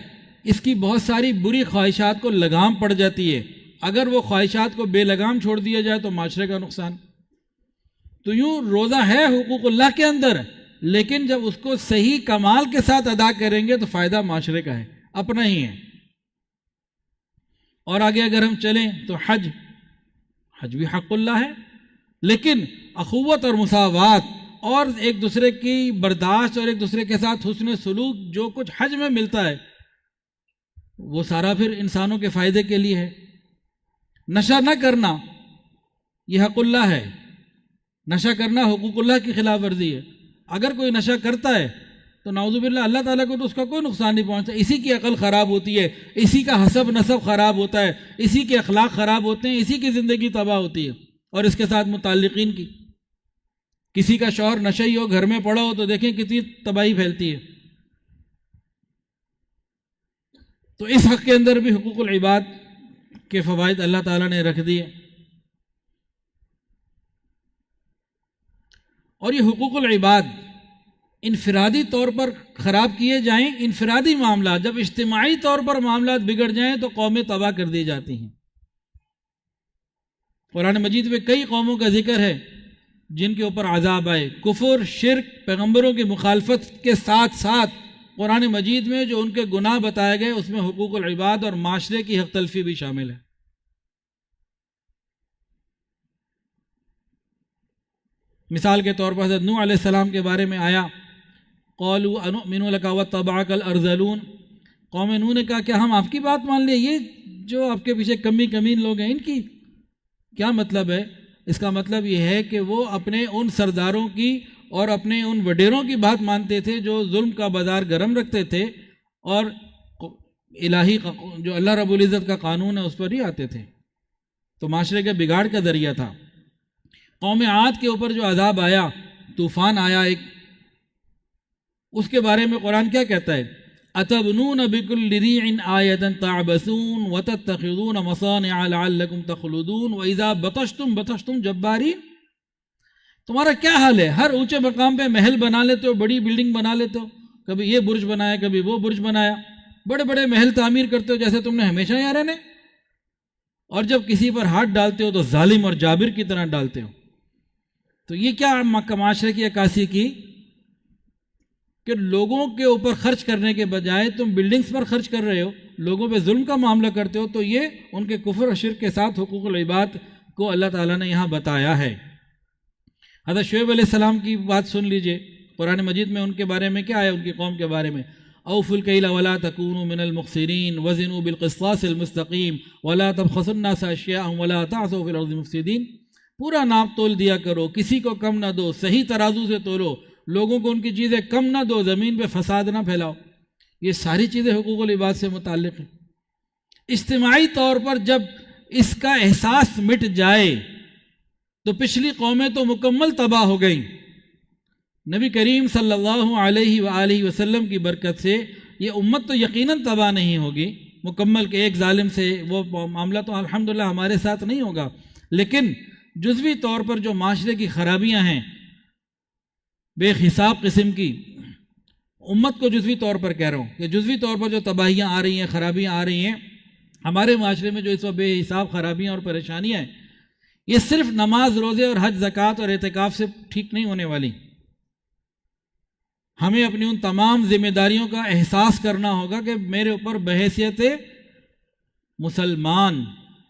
اس کی بہت ساری بری خواہشات کو لگام پڑ جاتی ہے، اگر وہ خواہشات کو بے لگام چھوڑ دیا جائے تو معاشرے کا نقصان۔ تو یوں روزہ ہے حقوق اللہ کے اندر، لیکن جب اس کو صحیح کمال کے ساتھ ادا کریں گے تو فائدہ معاشرے کا ہے، اپنا ہی ہے۔ اور آگے اگر ہم چلیں تو حج بھی حق اللہ ہے، لیکن اخوت اور مساوات اور ایک دوسرے کی برداشت اور ایک دوسرے کے ساتھ حسن سلوک جو کچھ حج میں ملتا ہے وہ سارا پھر انسانوں کے فائدے کے لیے ہے۔ نشہ نہ کرنا یہ حق اللہ ہے، نشہ کرنا حقوق اللہ کی خلاف ورزی ہے۔ اگر کوئی نشہ کرتا ہے تو نعوذ باللہ اللہ تعالیٰ کو تو اس کا کوئی نقصان نہیں پہنچتا، اسی کی عقل خراب ہوتی ہے، اسی کا حسب نسب خراب ہوتا ہے، اسی کے اخلاق خراب ہوتے ہیں، اسی کی زندگی تباہ ہوتی ہے، اور اس کے ساتھ متعلقین کی۔ کسی کا شوہر نشئی ہو، گھر میں پڑا ہو تو دیکھیں کتنی تباہی پھیلتی ہے۔ تو اس حق کے اندر بھی حقوق العباد کے فوائد اللہ تعالیٰ نے رکھ دیے۔ اور یہ حقوق العباد انفرادی طور پر خراب کیے جائیں، انفرادی معاملات، جب اجتماعی طور پر معاملات بگڑ جائیں تو قومیں تباہ کر دی جاتی ہیں۔ قرآن مجید میں کئی قوموں کا ذکر ہے جن کے اوپر عذاب آئے، کفر، شرک، پیغمبروں کی مخالفت کے ساتھ ساتھ قرآن مجید میں جو ان کے گناہ بتائے گئے اس میں حقوق العباد اور معاشرے کی حق تلفی بھی شامل ہے۔ مثال کے طور پر حضرت نوح علیہ السلام کے بارے میں آیا، قالوا انؤمن لک واتبعک الارذلون، قوم نوح نے کہا کیا ہم آپ کی بات مان لیں؟ یہ جو آپ کے پیچھے کمین لوگ ہیں ان کی کیا مطلب ہے؟ اس کا مطلب یہ ہے کہ وہ اپنے ان سرداروں کی اور اپنے ان وڈیروں کی بات مانتے تھے جو ظلم کا بازار گرم رکھتے تھے اور الہی جو اللہ رب العزت کا قانون ہے اس پر ہی آتے تھے، تو معاشرے کے بگاڑ کا ذریعہ تھا۔ قوم عاد کے اوپر جو عذاب آیا، طوفان آیا ایک، اس کے بارے میں قرآن کیا کہتا ہے؟ أَتَبْنُونَ بِكُلِّ رِيعٍ آيَةً تَعْبَثُونَ وَتَتَّخِذُونَ مَصَانِعَ لَعَلَّكُمْ تَخْلُدُونَ وَإِذَا بَطَشْتُمْ جَبَّارِينَ، تمہارا کیا حال ہے؟ ہر اونچے مقام پہ محل بنا لیتے ہو، بڑی بلڈنگ بنا لیتے ہو، کبھی یہ برج بنایا کبھی وہ برج بنایا، بڑے بڑے محل تعمیر کرتے ہو جیسے تم نے ہمیشہ یہاں رہنے، اور جب کسی پر ہاتھ ڈالتے ہو تو ظالم اور جابر کی طرح ڈالتے ہو۔ تو یہ کیا معاشرے کی عکاسی کی کہ لوگوں کے اوپر خرچ کرنے کے بجائے تم بلڈنگز پر خرچ کر رہے ہو، لوگوں پہ ظلم کا معاملہ کرتے ہو، تو یہ ان کے کفر اور شرک کے ساتھ حقوق العباد کو اللہ تعالیٰ نے یہاں بتایا ہے۔ حضرت شعیب علیہ السلام کی بات سن لیجئے، قرآن مجید میں ان کے بارے میں کیا ہے، ان کی قوم کے بارے میں، اوفوا الکیل ولا تکونوا من المخسرین وزنوا بالقسطاس المستقیم ولا تبخسوا الناس اشیاءهم ولا تعثوا فی الارض مفسدین، پورا ناپ تول دیا کرو، کسی کو کم نہ دو، صحیح ترازو سے تولو، لوگوں کو ان کی چیزیں کم نہ دو، زمین پہ فساد نہ پھیلاؤ۔ یہ ساری چیزیں حقوق العباد سے متعلق ہیں۔ اجتماعی طور پر جب اس کا احساس مٹ جائے تو پچھلی قومیں تو مکمل تباہ ہو گئیں۔ نبی کریم صلی اللہ علیہ وآلہ وسلم کی برکت سے یہ امت تو یقیناً تباہ نہیں ہوگی مکمل، کہ ایک ظالم سے وہ معاملہ تو الحمدللہ ہمارے ساتھ نہیں ہوگا، لیکن جزوی طور پر جو معاشرے کی خرابیاں ہیں بے حساب قسم کی، امت کو جزوی طور پر کہہ رہا ہوں کہ جزوی طور پر جو تباہیاں آ رہی ہیں، خرابیاں آ رہی ہیں ہمارے معاشرے میں، جو اس وقت بے حساب خرابیاں اور پریشانیاں ہیں، یہ صرف نماز، روزے اور حج، زکوٰۃ اور اعتکاف سے ٹھیک نہیں ہونے والی۔ ہمیں اپنی ان تمام ذمہ داریوں کا احساس کرنا ہوگا کہ میرے اوپر بحیثیت مسلمان،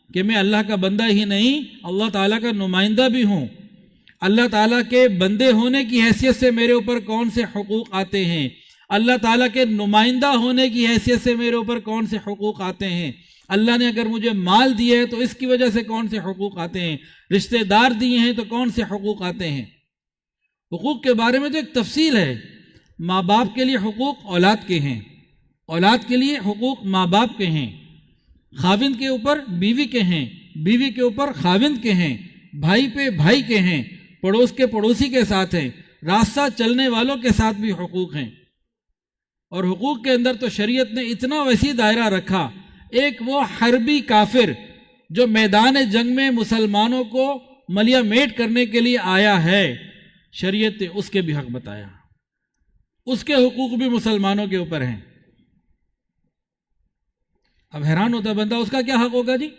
کہ میں اللہ کا بندہ ہی نہیں، اللہ تعالیٰ کا نمائندہ بھی ہوں۔ اللہ تعالیٰ کے بندے ہونے کی حیثیت سے میرے اوپر کون سے حقوق آتے ہیں، اللہ تعالیٰ کے نمائندہ ہونے کی حیثیت سے میرے اوپر کون سے حقوق آتے ہیں، اللہ نے اگر مجھے مال دیا ہے تو اس کی وجہ سے کون سے حقوق آتے ہیں، رشتہ دار دیے ہیں تو کون سے حقوق آتے ہیں۔ حقوق کے بارے میں تو ایک تفصیل ہے، ماں باپ کے لیے حقوق اولاد کے ہیں، اولاد کے لیے حقوق ماں باپ کے ہیں، خاوند کے اوپر بیوی کے ہیں، بیوی کے اوپر خاوند کے ہیں، بھائی پہ بھائی کے ہیں، پڑوس کے پڑوسی کے ساتھ ہیں، راستہ چلنے والوں کے ساتھ بھی حقوق ہیں۔ اور حقوق کے اندر تو شریعت نے اتنا وسیع دائرہ رکھا، ایک وہ حربی کافر جو میدان جنگ میں مسلمانوں کو ملیا میٹ کرنے کے لیے آیا ہے، شریعت نے اس کے بھی حق بتایا، اس کے حقوق بھی مسلمانوں کے اوپر ہیں۔ اب حیران ہوتا ہے بندہ، اس کا کیا حق ہوگا جی؟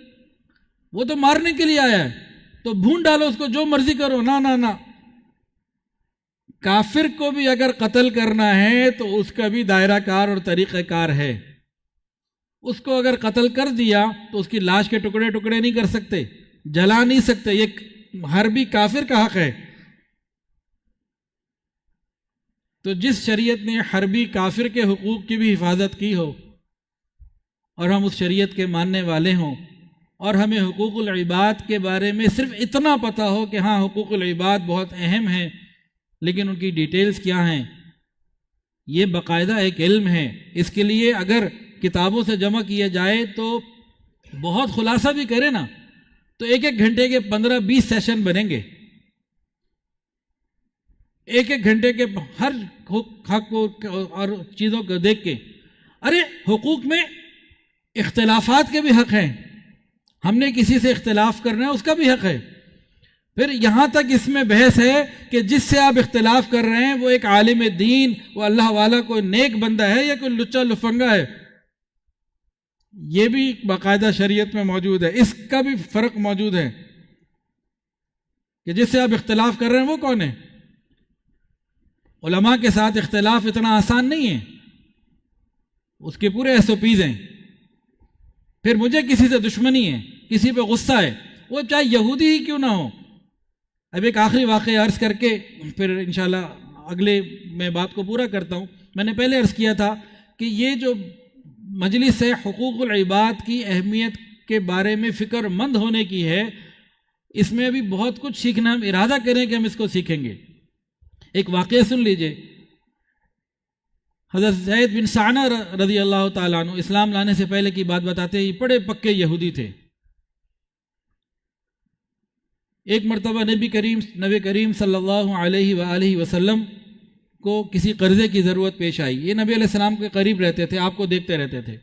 وہ تو مارنے کے لیے آیا ہے، تو بھونڈ ڈالو اس کو، جو مرضی کرو۔ نہ کافر کو بھی اگر قتل کرنا ہے تو اس کا بھی دائرہ کار اور طریقہ کار ہے۔ اس کو اگر قتل کر دیا تو اس کی لاش کے ٹکڑے ٹکڑے نہیں کر سکتے، جلا نہیں سکتے، یہ حربی کافر کا حق ہے۔ تو جس شریعت نے حربی کافر کے حقوق کی بھی حفاظت کی ہو، اور ہم اس شریعت کے ماننے والے ہوں، اور ہمیں حقوق العباد کے بارے میں صرف اتنا پتہ ہو کہ ہاں حقوق العباد بہت اہم ہیں، لیکن ان کی ڈیٹیلز کیا ہیں، یہ باقاعدہ ایک علم ہے۔ اس کے لیے اگر کتابوں سے جمع کیا جائے تو بہت خلاصہ بھی کرے نا تو ایک گھنٹے کے 15-20 سیشن بنیں گے، ایک گھنٹے کے ہر حق اور چیزوں کو دیکھ کے۔ ارے حقوق میں اختلافات کے بھی حق ہیں، ہم نے کسی سے اختلاف کرنا ہے اس کا بھی حق ہے۔ پھر یہاں تک اس میں بحث ہے کہ جس سے آپ اختلاف کر رہے ہیں وہ ایک عالم دین، وہ اللہ والا، کوئی نیک بندہ ہے یا کوئی لچا لفنگا ہے، یہ بھی باقاعدہ شریعت میں موجود ہے۔ اس کا بھی فرق موجود ہے کہ جس سے آپ اختلاف کر رہے ہیں وہ کون ہے۔ علماء کے ساتھ اختلاف اتنا آسان نہیں ہے، اس کے پورے SOPs ہیں۔ پھر مجھے کسی سے دشمنی ہے، کسی پہ غصہ ہے، وہ چاہے یہودی ہی کیوں نہ ہو۔ اب ایک آخری واقعہ عرض کر کے پھر انشاءاللہ اگلے میں بات کو پورا کرتا ہوں۔ میں نے پہلے عرض کیا تھا کہ یہ جو مجلس ہے حقوق العباد کی اہمیت کے بارے میں فکر مند ہونے کی ہے، اس میں ابھی بہت کچھ سیکھنا، ہم ارادہ کریں کہ ہم اس کو سیکھیں گے۔ ایک واقعہ سن لیجئے، حضرت زید بن ثعلبہ رضی اللہ تعالیٰ عنہ اسلام لانے سے پہلے کی بات بتاتے ہیں، یہ بڑے پکے یہودی تھے۔ ایک مرتبہ نبی کریم صلی اللہ علیہ وآلہ وسلم کو کسی قرضے کی ضرورت پیش آئی۔ یہ نبی علیہ السلام کے قریب رہتے تھے، آپ کو دیکھتے رہتے تھے،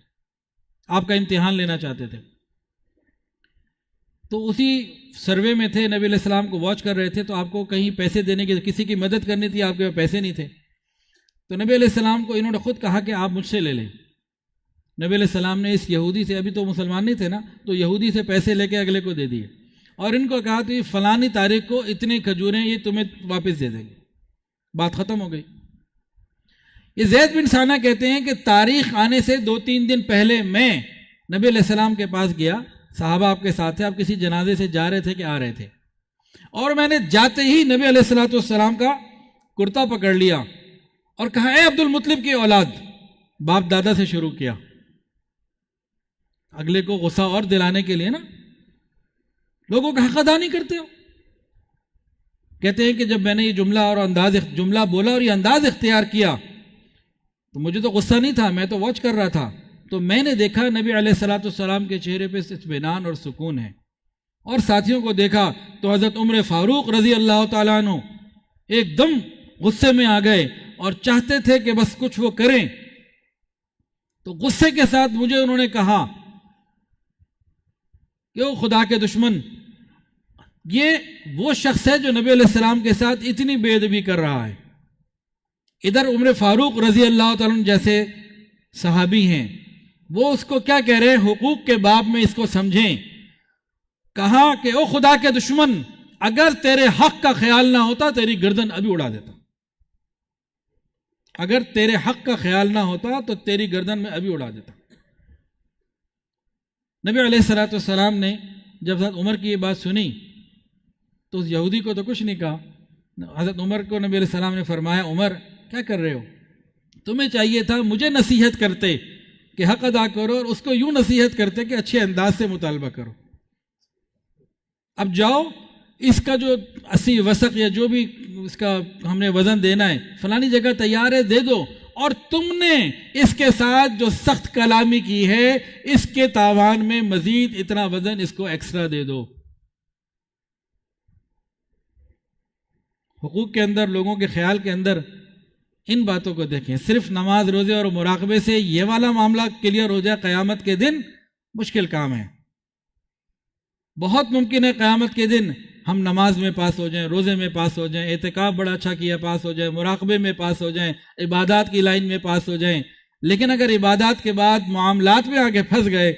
آپ کا امتحان لینا چاہتے تھے۔ تو اسی سروے میں تھے، نبی علیہ السلام کو واچ کر رہے تھے، تو آپ کو کہیں پیسے دینے کی، کسی کی مدد کرنی تھی، آپ کے پاس پیسے نہیں تھے، تو نبی علیہ السلام کو انہوں نے خود کہا کہ آپ مجھ سے لے لیں۔ نبی علیہ السلام نے اس یہودی سے، ابھی تو مسلمان نہیں تھے نا، تو یہودی سے پیسے لے کے اگلے کو دے دیے، اور ان کو کہا تو یہ فلانی تاریخ کو اتنے کھجوریں یہ تمہیں واپس دے دیں گے، بات ختم ہو گئی۔ یہ زید بن ثعلبہ کہتے ہیں کہ تاریخ آنے سے 2-3 دن پہلے میں نبی علیہ السلام کے پاس گیا، صحابہ آپ کے ساتھ تھے، آپ کسی جنازے سے جا رہے تھے کہ آ رہے تھے، اور میں نے جاتے ہی نبی علیہ السلام کا کرتا پکڑ لیا اور کہا، اے عبد المطلب کی اولاد، باپ دادا سے شروع کیا، اگلے کو غصہ اور دلانے کے لیے نا، لوگوں کا حق ادا نہیں کرتے ہو۔ کہتے ہیں کہ جب میں نے یہ جملہ بولا اور یہ انداز اختیار کیا تو مجھے تو غصہ نہیں تھا، میں تو واچ کر رہا تھا، تو میں نے دیکھا نبی علیہ السلام کے چہرے پہ اطمینان اور سکون ہے، اور ساتھیوں کو دیکھا تو حضرت عمر فاروق رضی اللہ تعالیٰ عنہ ایک دم غصے میں آ گئے اور چاہتے تھے کہ بس کچھ وہ کریں، تو غصے کے ساتھ مجھے انہوں نے کہا کہ وہ خدا کے دشمن، یہ وہ شخص ہے جو نبی علیہ السلام کے ساتھ اتنی بے ادبی کر رہا ہے۔ ادھر عمر فاروق رضی اللہ تعالیٰ عنہ جیسے صحابی ہیں، وہ اس کو کیا کہہ رہے ہیں، حقوق کے باب میں اس کو سمجھیں۔ کہا کہ او خدا کے دشمن، اگر تیرے حق کا خیال نہ ہوتا تیری گردن ابھی اڑا دیتا، اگر تیرے حق کا خیال نہ ہوتا تو تیری گردن میں ابھی اڑا دیتا۔ نبی علیہ السلام نے جب حضرت عمر کی یہ بات سنی تو اس یہودی کو تو کچھ نہیں کہا۔ حضرت عمر کو نبی علیہ السلام نے فرمایا، عمر کیا کر رہے ہو، تمہیں چاہیے تھا مجھے نصیحت کرتے کہ حق ادا کرو، اور اس کو یوں نصیحت کرتے کہ اچھے انداز سے مطالبہ کرو. اب جاؤ اس کا جو 80 وسق یا جو بھی اس کا ہم نے وزن دینا ہے فلانی جگہ تیار ہے، دے دو. اور تم نے اس کے ساتھ جو سخت کلامی کی ہے اس کے تاوان میں مزید اتنا وزن اس کو ایکسٹرا دے دو. حقوق کے اندر، لوگوں کے خیال کے اندر ان باتوں کو دیکھیں. صرف نماز، روزے اور مراقبے سے یہ والا معاملہ کلیئر ہو جائے قیامت کے دن، مشکل کام ہے. بہت ممکن ہے قیامت کے دن ہم نماز میں پاس ہو جائیں، روزے میں پاس ہو جائیں، اعتکاف بڑا اچھا کیا پاس ہو جائیں، مراقبے میں پاس ہو جائیں، عبادات کی لائن میں پاس ہو جائیں. لیکن اگر عبادات کے بعد معاملات میں آگے پھنس گئے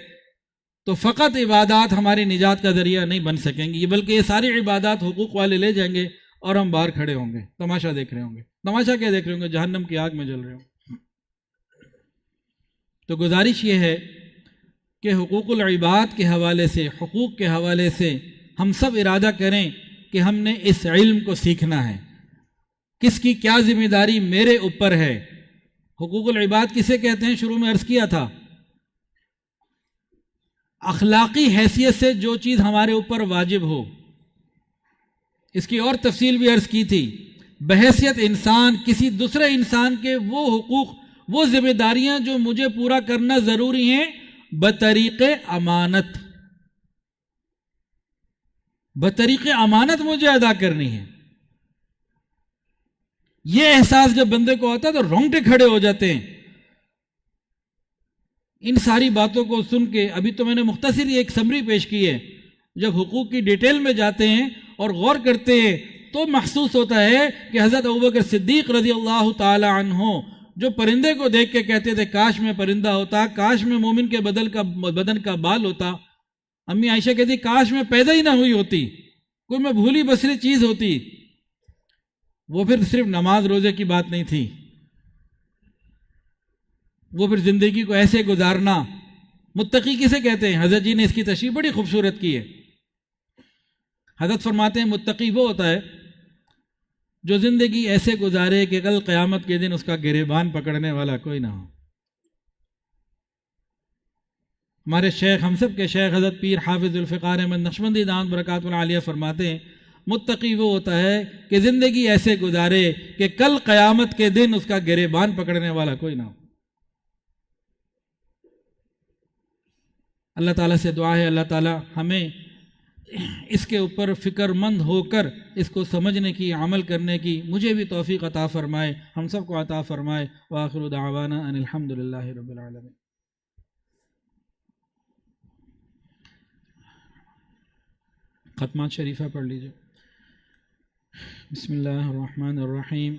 تو فقط عبادات ہماری نجات کا ذریعہ نہیں بن سکیں گی، بلکہ یہ ساری عبادات حقوق والے لے جائیں گے اور ہم باہر کھڑے ہوں گے، تماشا دیکھ رہے ہوں گے. تماشا کیا دیکھ رہے ہوں گے؟ جہنم کی آگ میں جل رہے ہوں. تو گزارش یہ ہے کہ حقوق العباد کے حوالے سے، حقوق کے حوالے سے ہم سب ارادہ کریں کہ ہم نے اس علم کو سیکھنا ہے. کس کی کیا ذمہ داری میرے اوپر ہے؟ حقوق العباد کسے کہتے ہیں؟ شروع میں عرض کیا تھا، اخلاقی حیثیت سے جو چیز ہمارے اوپر واجب ہو. اس کی اور تفصیل بھی عرض کی تھی. بحیثیت انسان کسی دوسرے انسان کے وہ حقوق، وہ ذمہ داریاں جو مجھے پورا کرنا ضروری ہیں بطریق امانت، بطریق امانت مجھے ادا کرنی ہے. یہ احساس جب بندے کو آتا ہے تو رونگٹے کھڑے ہو جاتے ہیں. ان ساری باتوں کو سن کے، ابھی تو میں نے مختصر ایک سمری پیش کی ہے، جب حقوق کی ڈیٹیل میں جاتے ہیں اور غور کرتے ہیں تو محسوس ہوتا ہے کہ حضرت ابوبکر صدیق رضی اللہ تعالی عنہ جو پرندے کو دیکھ کے کہتے تھے کاش میں پرندہ ہوتا، کاش میں مومن کے بدن کا بال ہوتا. امی عائشہ کہتی کاش میں پیدا ہی نہ ہوئی ہوتی، کوئی میں بھولی بسری چیز ہوتی. وہ پھر صرف نماز روزے کی بات نہیں تھی، وہ پھر زندگی کو ایسے گزارنا. متقی کسے کہتے ہیں؟ حضرت جی نے اس کی تشریح بڑی خوبصورت کی ہے. حضرت فرماتے ہیں متقی وہ ہوتا ہے جو زندگی ایسے گزارے کہ کل قیامت کے دن اس کا گریبان پکڑنے والا کوئی نہ ہو. ہمارے شیخ، ہم سب کے شیخ حضرت پیر حافظ ذوالفقار احمد نقشبندی دامت برکاتہ العالیہ فرماتے ہیں متقی وہ ہوتا ہے کہ زندگی ایسے گزارے کہ کل قیامت کے دن اس کا گریبان پکڑنے والا کوئی نہ ہو. اللہ تعالیٰ سے دعا ہے اللہ تعالیٰ ہمیں اس کے اوپر فکر مند ہو کر اس کو سمجھنے کی، عمل کرنے کی مجھے بھی توفیق عطا فرمائے، ہم سب کو عطا فرمائے. وآخر دعوانا ان الحمد للہ رب العالمین. ختمات شریفہ پڑھ لیجئے. بسم اللہ الرحمن الرحیم.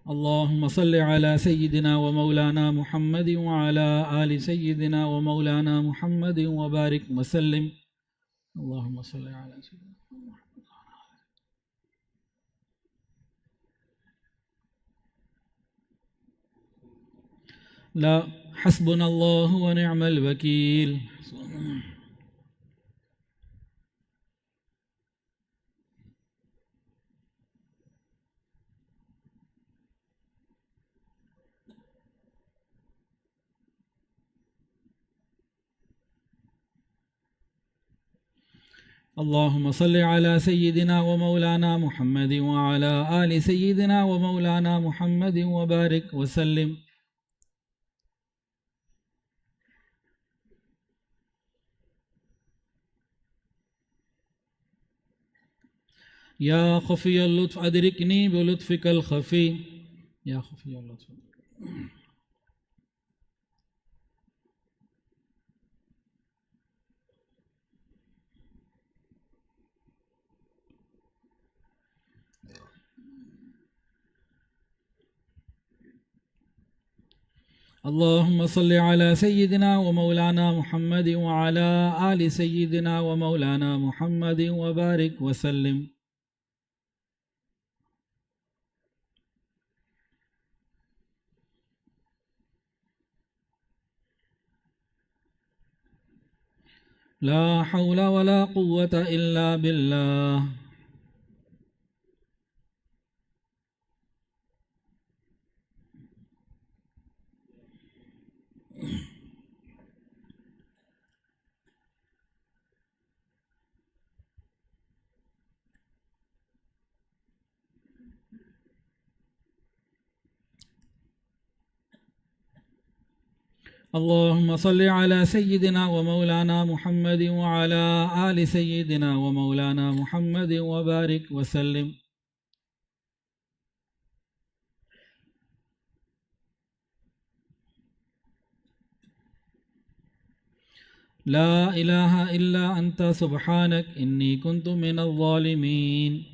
اللهم صل على سيدنا ومولانا محمد وعلى آل سيدنا ومولانا محمد وبارك وسلم. اللهم صل على سيدنا محمد. لا حسبنا الله ونعم الوكيل. اللهم صل على سيدنا ومولانا محمد وعلى آل سيدنا ومولانا محمد وبارك وسلم. يا خفي اللطف أدركني بلطفك الخفي. يا خفي اللطف. اللهم صل على سيدنا ومولانا محمد وعلى آل سيدنا ومولانا محمد وبارك وسلم. لا حول ولا قوة إلا بالله. اللهم صل على سيدنا ومولانا محمد وعلى آل سيدنا ومولانا محمد وبارك وسلم. لا إله إلا أنت سبحانك إني كنت من الظالمين.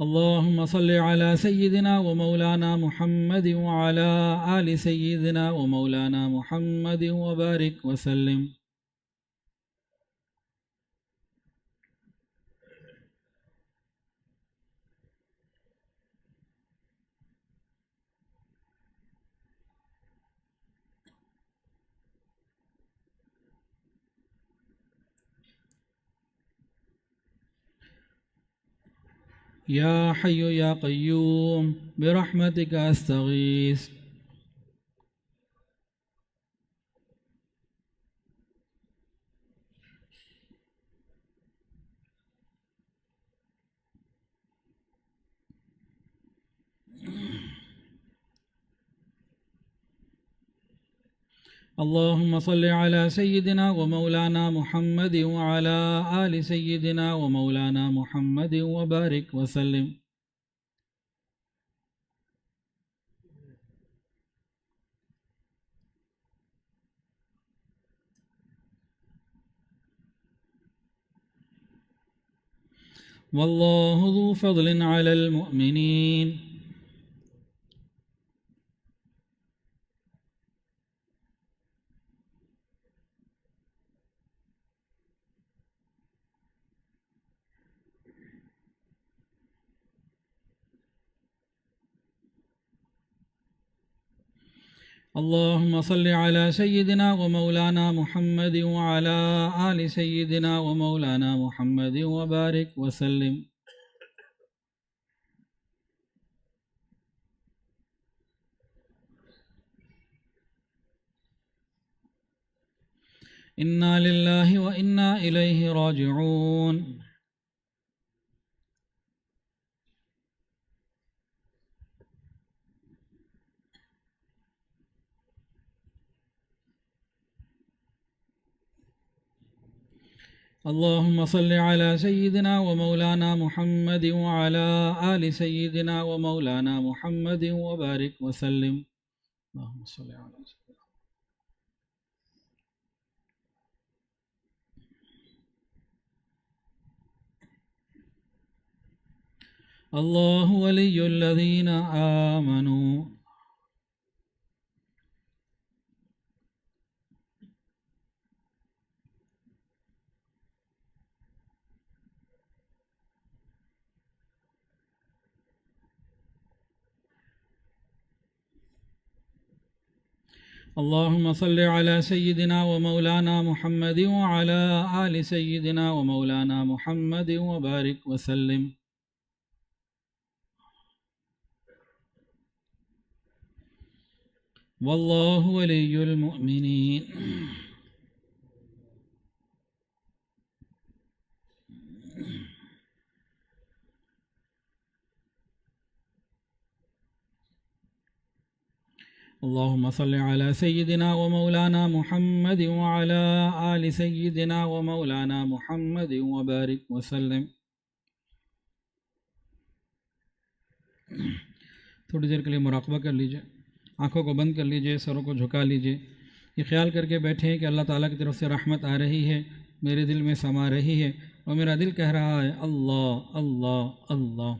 اللهم صل على سيدنا ومولانا محمد وعلى آل سيدنا ومولانا محمد وبارك وسلم. يا حي يا قيوم برحمتك أستغيث. اللهم صل على سيدنا ومولانا محمد وعلى آل سيدنا ومولانا محمد وبارك وسلم. والله ذو فضل على المؤمنين. اللهم صل على سيدنا ومولانا محمد وعلى آل سيدنا ومولانا محمد وبارك وسلم. إنا لله وإنا إليه راجعون. اللهم صل على سيدنا ومولانا محمد وعلى آل سيدنا ومولانا محمد وبارك وسلم. اللهم صل على سيدنا. الله ولي الذين آمنوا. اللهم صل على سيدنا ومولانا محمد وعلى آل سيدنا ومولانا محمد وبارك وسلم. والله ولي المؤمنين. اللهم صل على سيدنا ومولانا محمد وعلى آل سيدنا ومولانا محمد وبارك وسلم. تھوڑی دیر کے لیے مراقبہ کر لیجئے، آنکھوں کو بند کر لیجئے، سروں کو جھکا لیجئے، یہ خیال کر کے بیٹھیں کہ اللہ تعالیٰ کی طرف سے رحمت آ رہی ہے، میرے دل میں سما رہی ہے، اور میرا دل کہہ رہا ہے اللہ اللہ اللہ.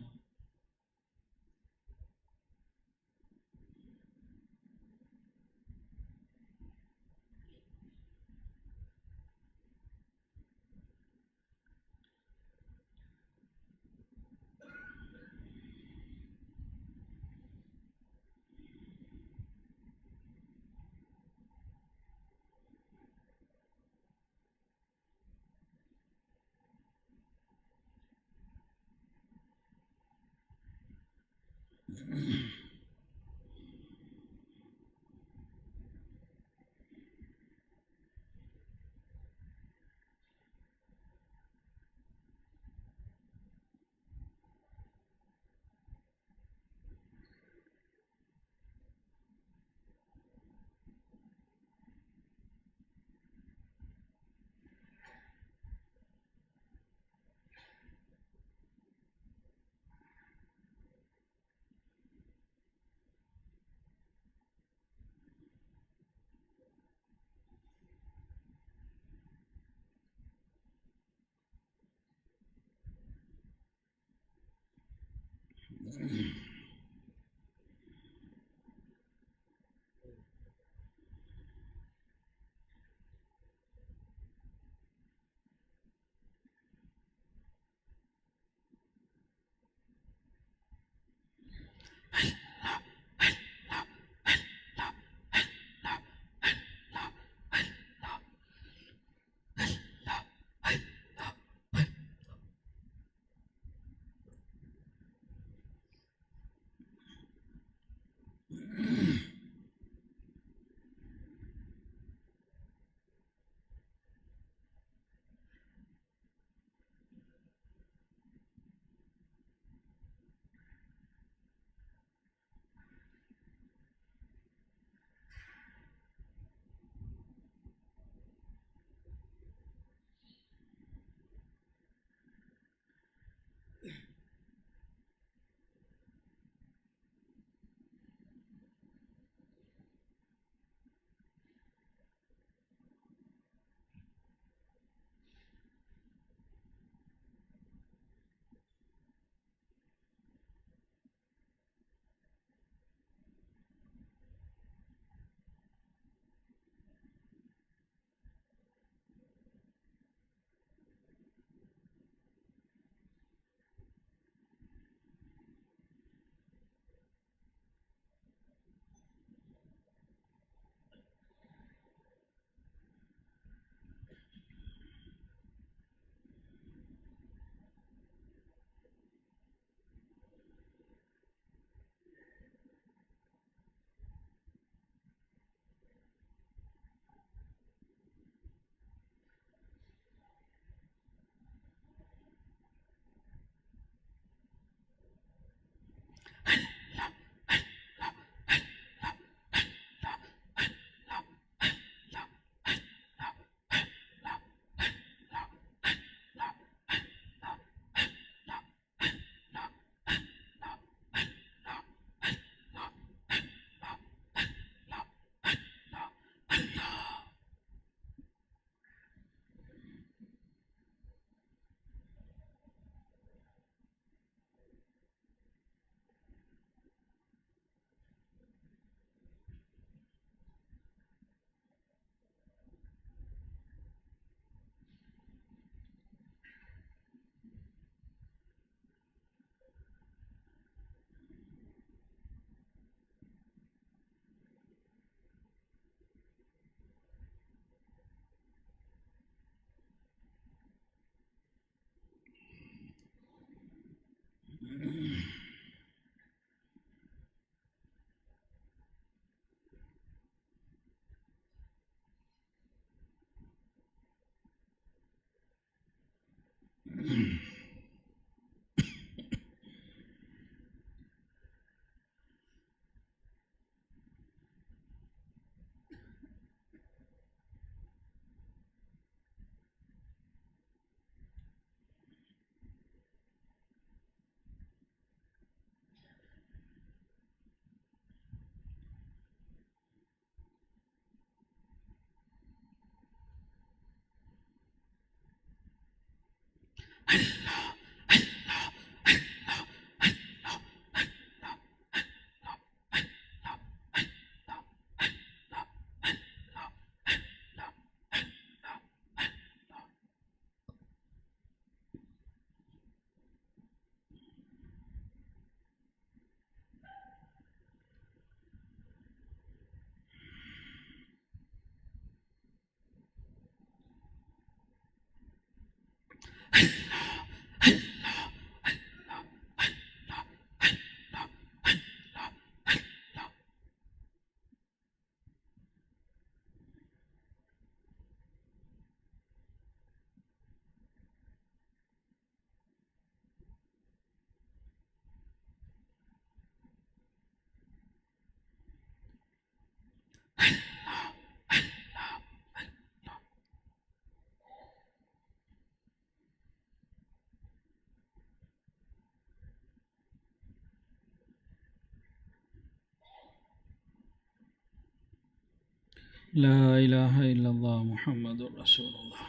لا الہ الا اللہ محمد رسول اللہ۔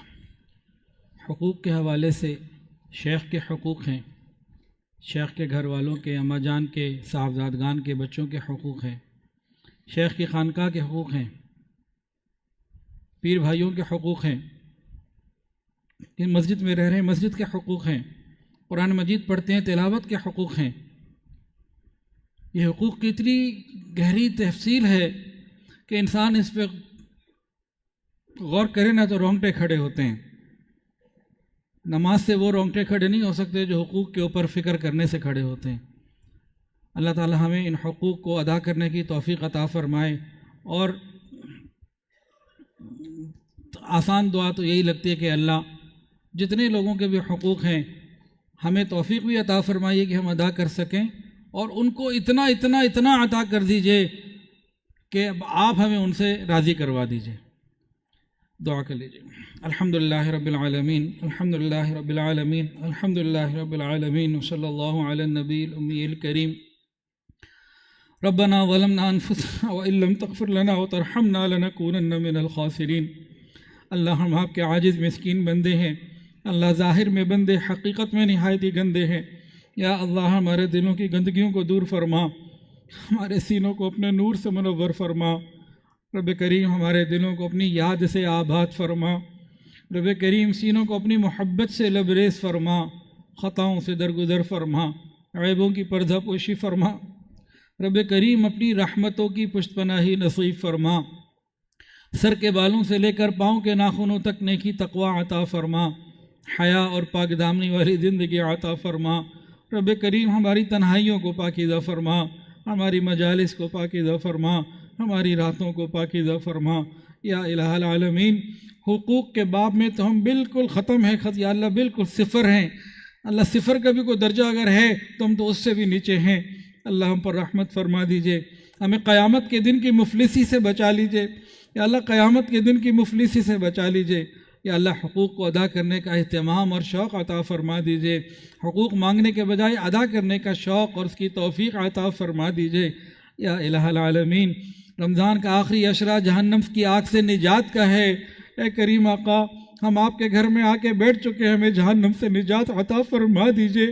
حقوق کے حوالے سے شیخ کے حقوق ہیں، شیخ کے گھر والوں کے، اماں جان کے، صاحبزادگان کے بچوں کے حقوق ہیں، شیخ کی خانقاہ کے حقوق ہیں، پیر بھائیوں کے حقوق ہیں، کہ مسجد میں رہ رہے ہیں مسجد کے حقوق ہیں، قرآن مجید پڑھتے ہیں تلاوت کے حقوق ہیں۔ یہ حقوق کی اتنی گہری تفصیل ہے کہ انسان اس پہ غور کرے نہ تو رونگٹے کھڑے ہوتے ہیں۔ نماز سے وہ رونگٹے کھڑے نہیں ہو سکتے جو حقوق کے اوپر فکر کرنے سے کھڑے ہوتے ہیں۔ اللہ تعالی ہمیں ان حقوق کو ادا کرنے کی توفیق عطا فرمائے، اور آسان دعا تو یہی لگتی ہے کہ اللہ جتنے لوگوں کے بھی حقوق ہیں ہمیں توفیق بھی عطا فرمائیے کہ ہم ادا کر سکیں، اور ان کو اتنا اتنا اتنا عطا کر دیجئے کہ آپ ہمیں ان سے راضی کروا دیجئے۔ دعا کر لیجئے۔ الحمدللہ رب العالمین، الحمدللہ رب العالمین، الحمدللہ رب العالمین، وصلی اللہ علی النبی الامی الکریم۔ ربنا ظلمنا انفسنا وان لم تغفر لنا وترحمنا لنکونن من الخاسرین۔ اللہ ہم آپ کے عاجز مسکین بندے ہیں، اللہ ظاہر میں بندے، حقیقت میں نہایت ہی گندے ہیں۔ یا اللہ ہمارے دلوں کی گندگیوں کو دور فرما، ہمارے سینوں کو اپنے نور سے منور فرما۔ رب کریم ہمارے دلوں کو اپنی یاد سے آباد فرما، رب کریم سینوں کو اپنی محبت سے لبریز فرما، خطاؤں سے درگزر فرما، عیبوں کی پردہ پوشی فرما۔ رب کریم اپنی رحمتوں کی پشت پناہی نصیب فرما، سر کے بالوں سے لے کر پاؤں کے ناخنوں تک نیکی تقوی عطا فرما، حیا اور پاک دامنی والی زندگی عطا فرما۔ رب کریم ہماری تنہائیوں کو پاکیزہ فرما، ہماری مجالس کو پاکیزہ فرما، ہماری راتوں کو پاکیزہ فرما۔ یا الہ العالمین، حقوق کے باب میں تو ہم بالکل ختم ہیں، یا اللہ بالکل صفر ہیں۔ اللہ صفر کا بھی کوئی درجہ اگر ہے تو ہم تو اس سے بھی نیچے ہیں۔ اللہ ہم پر رحمت فرما دیجئے، ہمیں قیامت کے دن کی مفلسی سے بچا لیجئے۔ یا اللہ قیامت کے دن کی مفلسی سے بچا لیجئے۔ یا اللہ حقوق کو ادا کرنے کا اہتمام اور شوق عطا فرما دیجئے، حقوق مانگنے کے بجائے ادا کرنے کا شوق اور اس کی توفیق عطا فرما دیجئے۔ یا الہ العالمین، رمضان کا آخری عشرہ جہنم کی آگ سے نجات کا ہے۔ اے کریم آقا، ہم آپ کے گھر میں آ کے بیٹھ چکے ہیں، ہمیں جہنم سے نجات عطا فرما دیجئے۔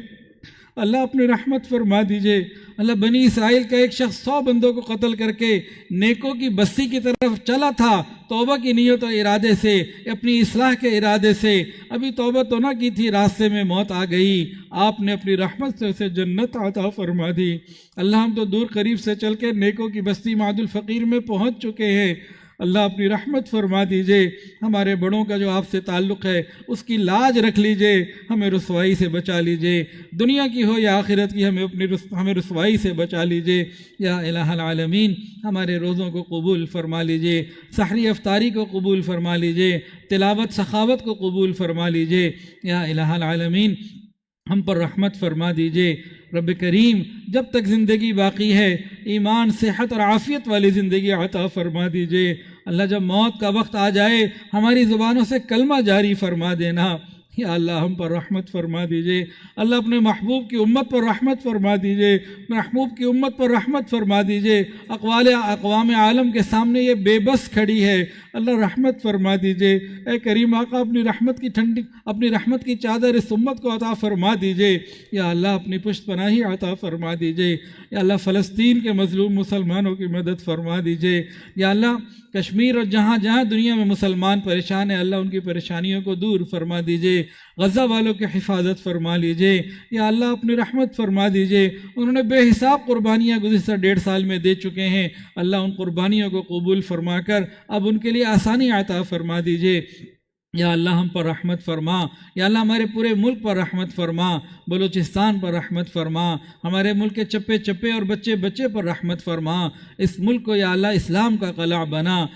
اللہ اپنی رحمت فرما دیجئے۔ اللہ بنی اسرائیل کا ایک شخص 100 بندوں کو قتل کر کے نیکوں کی بستی کی طرف چلا تھا، توبہ کی نیت و ارادے سے، اپنی اصلاح کے ارادے سے، ابھی توبہ تو نہ کی تھی، راستے میں موت آ گئی، آپ نے اپنی رحمت سے اسے جنت عطا فرما دی۔ اللہ ہم تو دور قریب سے چل کے نیکوں کی بستی معد الفقیر میں پہنچ چکے ہیں، اللہ اپنی رحمت فرما دیجئے۔ ہمارے بڑوں کا جو آپ سے تعلق ہے اس کی لاج رکھ لیجئے، ہمیں رسوائی سے بچا لیجئے، دنیا کی ہو یا آخرت کی، ہمیں رسوائی سے بچا لیجئے۔ یا الہ العالمین، ہمارے روزوں کو قبول فرما لیجئے، سحری افطاری کو قبول فرما لیجئے، تلاوت سخاوت کو قبول فرما لیجئے۔ یا الہ العالمین، ہم پر رحمت فرما دیجئے۔ رب کریم جب تک زندگی باقی ہے ایمان، صحت اور عافیت والی زندگی عطا فرما دیجئے۔ اللہ جب موت کا وقت آ جائے ہماری زبانوں سے کلمہ جاری فرما دینا۔ یا اللہ ہم پر رحمت فرما دیجئے۔ اللہ اپنے محبوب کی امت پر رحمت فرما دیجئے، محبوب کی امت پر رحمت فرما دیجئے۔ اقوام عالم کے سامنے یہ بے بس کھڑی ہے، اللہ رحمت فرما دیجئے۔ اے کریم آقا، اپنی رحمت کی چادر اس امت کو عطا فرما دیجئے۔ یا اللہ اپنی پشت پناہی عطا فرما دیجئے۔ یا اللہ فلسطین کے مظلوم مسلمانوں کی مدد فرما دیجئے۔ یا اللہ کشمیر اور جہاں جہاں دنیا میں مسلمان پریشان ہیں، اللہ ان کی پریشانیوں کو دور فرما دیجئے۔ غزہ والوں کی حفاظت فرما لیجئے۔ یا اللہ اپنی رحمت فرما دیجئے، انہوں نے بے حساب قربانیاں گزشتہ 1.5 سال میں دے چکے ہیں، اللہ ان قربانیوں کو قبول فرما کر اب ان کے لیے آسانی عطا فرما دیجئے۔ یا اللہ ہم پر رحمت فرما۔ یا اللہ ہمارے پورے ملک پر رحمت فرما، بلوچستان پر رحمت فرما، ہمارے ملک کے چپے چپے اور بچے بچے پر رحمت فرما۔ اس ملک کو یا اللہ اسلام کا قلعہ بنا،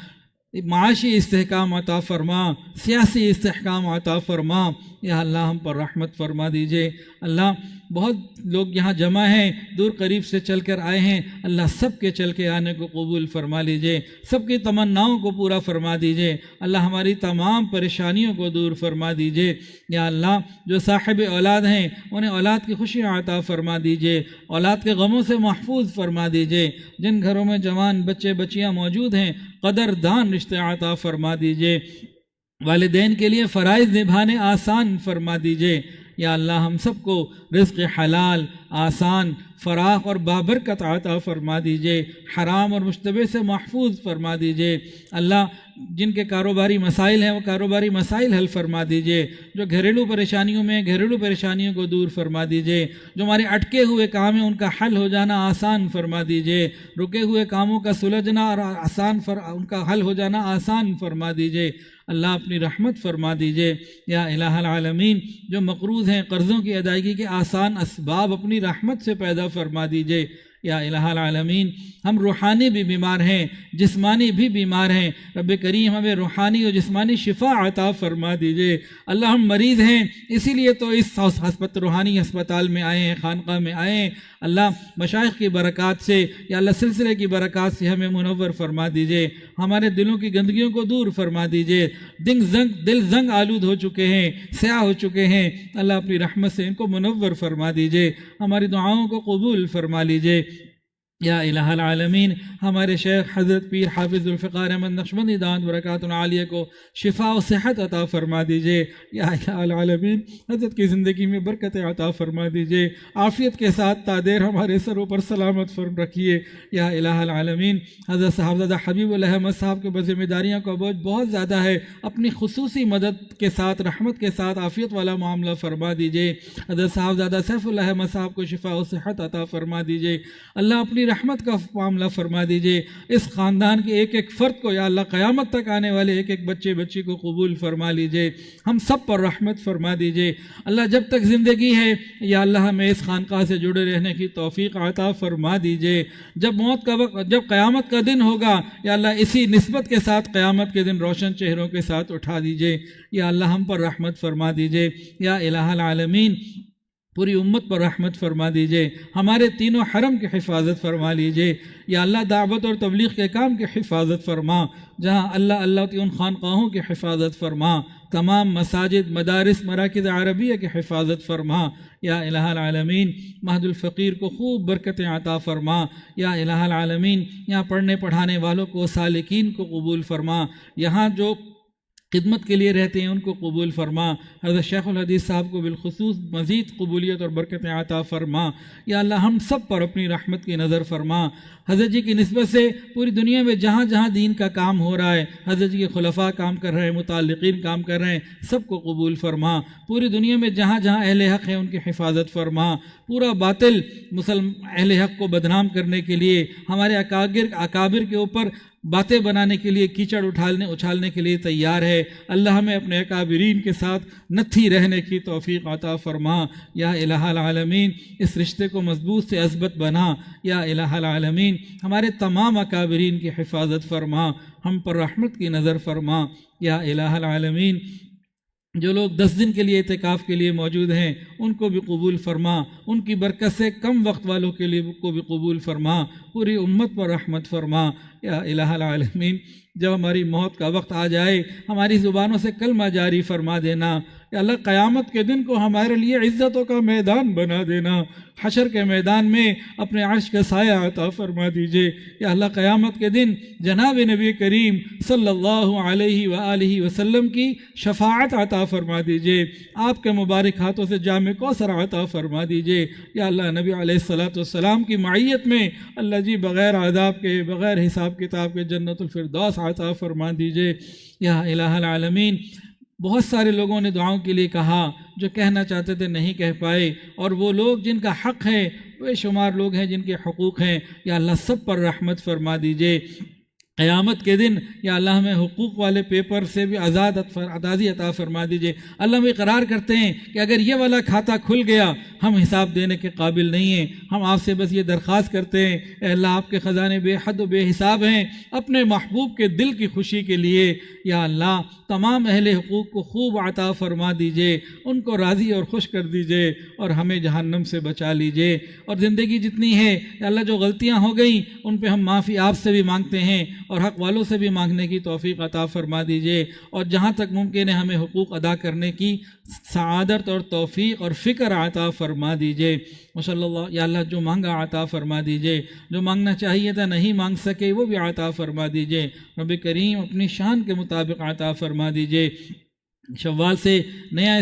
معاشی استحکام عطا فرما، سیاسی استحکام عطا فرما۔ یا اللہ ہم پر رحمت فرما دیجئے۔ اللہ بہت لوگ یہاں جمع ہیں، دور قریب سے چل کر آئے ہیں، اللہ سب کے چل کے آنے کو قبول فرما لیجئے، سب کی تمناؤں کو پورا فرما دیجئے۔ اللہ ہماری تمام پریشانیوں کو دور فرما دیجئے۔ یا اللہ جو صاحب اولاد ہیں انہیں اولاد کی خوشیاں عطا فرما دیجئے، اولاد کے غموں سے محفوظ فرما دیجئے۔ جن گھروں میں جوان بچے بچیاں موجود ہیں قدردان رشتے عطا فرما دیجئے، والدین کے لیے فرائض نبھانے آسان فرما دیجئے۔ یا اللہ ہم سب کو رزق حلال آسان فراخ اور بابرکت عطا فرما دیجئے، حرام اور مشتبہ سے محفوظ فرما دیجئے۔ اللہ جن کے کاروباری مسائل ہیں وہ کاروباری مسائل حل فرما دیجئے، جو گھریلو پریشانیوں میں گھریلو پریشانیوں کو دور فرما دیجئے، جو ہمارے اٹکے ہوئے کام ہیں ان کا حل ہو جانا آسان فرما دیجئے، رکے ہوئے کاموں کا سلجھنا اور ان کا حل ہو جانا آسان فرما دیجئے۔ اللہ اپنی رحمت فرما دیجئے۔ یا الہ العالمین جو مقروض ہیں قرضوں کی ادائیگی کے آسان اسباب اپنی رحمت سے پیدا فرما دیجئے۔ یا الہ العالمین ہم روحانی بھی بیمار ہیں، جسمانی بھی بیمار ہیں، رب کریم ہمیں روحانی اور جسمانی شفا عطا فرما دیجئے۔ اللہ ہم مریض ہیں، اسی لیے تو اس روحانی ہسپتال میں آئے ہیں، خانقاہ میں آئے ہیں۔ اللہ مشائخ کی برکات سے یا اللہ سلسلے کی برکات سے ہمیں منور فرما دیجئے، ہمارے دلوں کی گندگیوں کو دور فرما دیجئے۔ دل زنگ آلود ہو چکے ہیں، سیاہ ہو چکے ہیں، اللہ اپنی رحمت سے ان کو منور فرما دیجئے، ہماری دعاؤں کو قبول فرما لیجئے۔ یا الہ العالمین ہمارے شیخ حضرت پیر حافظ ذوالفقار احمد نقشبندی دامت برکاتہ العالیہ کو شفا و صحت عطا فرما دیجئے۔ یا الہ العالمین حضرت کی زندگی میں برکت عطا فرما دیجئے، عافیت کے ساتھ تادیر ہمارے سروں پر سلامت فرم رکھیے۔ یا الہ العالمین حضرت صاحبزادہ حبیب اللہ احمد صاحب کے ذمہ داریوں کا بوجھ بہت زیادہ ہے، اپنی خصوصی مدد کے ساتھ رحمت کے ساتھ عافیت والا معاملہ فرما دیجئے۔ حضرت صاحبزادہ سیف اللہ احمد صاحب کو شفا و صحت عطا فرما دیجئے۔ اللہ اپنی رحمت کا معاملہ فرما دیجئے، اس خاندان کے ایک ایک فرد کو یا اللہ قیامت تک آنے والے ایک ایک بچے بچی کو قبول فرما لیجئے، ہم سب پر رحمت فرما دیجئے۔ اللہ جب تک زندگی ہے یا اللہ ہمیں اس خانقاہ سے جڑے رہنے کی توفیق عطا فرما دیجئے۔ جب موت کا وقت، جب قیامت کا دن ہوگا یا اللہ اسی نسبت کے ساتھ قیامت کے دن روشن چہروں کے ساتھ اٹھا دیجئے۔ یا اللہ ہم پر رحمت فرما دیجئے۔ یا الہ العالمین پوری امت پر رحمت فرما دیجئے، ہمارے تینوں حرم کی حفاظت فرما لیجئے۔ یا اللہ دعوت اور تبلیغ کے کام کی حفاظت فرما، جہاں اللہ کی ان خانقاہوں کی حفاظت فرما، تمام مساجد مدارس مراکز عربیہ کی حفاظت فرما۔ یا الہ العالمین مہد الفقیر کو خوب برکتیں عطا فرما۔ یا الہ العالمین یہاں پڑھنے پڑھانے والوں کو سالکین کو قبول فرما، یہاں جو خدمت کے لیے رہتے ہیں ان کو قبول فرما۔ حضرت شیخ الحدیث صاحب کو بالخصوص مزید قبولیت اور برکتیں عطا فرما۔ یا اللہ ہم سب پر اپنی رحمت کی نظر فرما۔ حضرت جی کی نسبت سے پوری دنیا میں جہاں جہاں دین کا کام ہو رہا ہے، حضرت جی کے خلفاء کام کر رہے ہیں، متعلقین کام کر رہے ہیں، سب کو قبول فرما۔ پوری دنیا میں جہاں جہاں اہل حق ہیں ان کی حفاظت فرما۔ پورا باطل اہل حق کو بدنام کرنے کے لیے، ہمارے اکابر کے اوپر باتیں بنانے کے لیے، کیچڑ اچھالنے کے لیے تیار ہے۔ اللہ ہمیں اپنے اکابرین کے ساتھ نتھی رہنے کی توفیق عطا فرما۔ یا الہ العالمین اس رشتے کو مضبوط سے عزبت بنا۔ یا الہ العالمین ہمارے تمام اکابرین کی حفاظت فرما، ہم پر رحمت کی نظر فرما۔ یا الہ العالمین جو لوگ 10 دن کے لیے اعتکاف کے لیے موجود ہیں ان کو بھی قبول فرما، ان کی برکت سے کم وقت والوں کے لیے کو بھی قبول فرما، پوری امت پر رحمت فرما۔ یا الہ العالمین جب ہماری موت کا وقت آ جائے ہماری زبانوں سے کلمہ جاری فرما دینا۔ یا اللہ قیامت کے دن کو ہمارے لیے عزتوں کا میدان بنا دینا، حشر کے میدان میں اپنے عرش کا سایہ عطا فرما دیجئے۔ یا اللہ قیامت کے دن جناب نبی کریم صلی اللہ علیہ وآلہ وسلم کی شفاعت عطا فرما دیجئے، آپ کے مبارک ہاتھوں سے جام کوثر عطا فرما دیجئے۔ یا اللہ نبی علیہ السلام کی معیت میں اللہ جی بغیر عذاب کے، بغیر حساب کتاب کے جنت الفردوس عطا فرما دیجئے۔ یا الہ العالمین بہت سارے لوگوں نے دعاؤں کے لیے کہا، جو کہنا چاہتے تھے نہیں کہہ پائے، اور وہ لوگ جن کا حق ہے، بے شمار لوگ ہیں جن کے حقوق ہیں، یا اللہ سب پر رحمت فرما دیجئے۔ قیامت کے دن یا اللہ ہمیں حقوق والے پیپر سے بھی آزادی عطا فرما دیجئے۔ اللہ ہم اقرار کرتے ہیں کہ اگر یہ والا کھاتہ کھل گیا ہم حساب دینے کے قابل نہیں ہیں، ہم آپ سے بس یہ درخواست کرتے ہیں، اے اللہ آپ کے خزانے بے حد و بے حساب ہیں، اپنے محبوب کے دل کی خوشی کے لیے یا اللہ تمام اہل حقوق کو خوب عطا فرما دیجئے، ان کو راضی اور خوش کر دیجئے، اور ہمیں جہنم سے بچا لیجئے۔ اور زندگی جتنی ہے یا اللہ جو غلطیاں ہو گئیں ان پہ ہم معافی آپ سے بھی مانگتے ہیں، اور حق والوں سے بھی مانگنے کی توفیق عطا فرما دیجیے، اور جہاں تک ممکن ہے ہمیں حقوق ادا کرنے کی سعادت اور توفیق اور فکر عطا فرما دیجیے۔ وصلی اللہ، یا اللہ جو مانگا عطا فرما دیجیے، جو مانگنا چاہیے تھا نہیں مانگ سکے وہ بھی عطا فرما دیجیے۔ رب کریم اپنی شان کے مطابق عطا فرما دیجیے۔ شوال سے نیا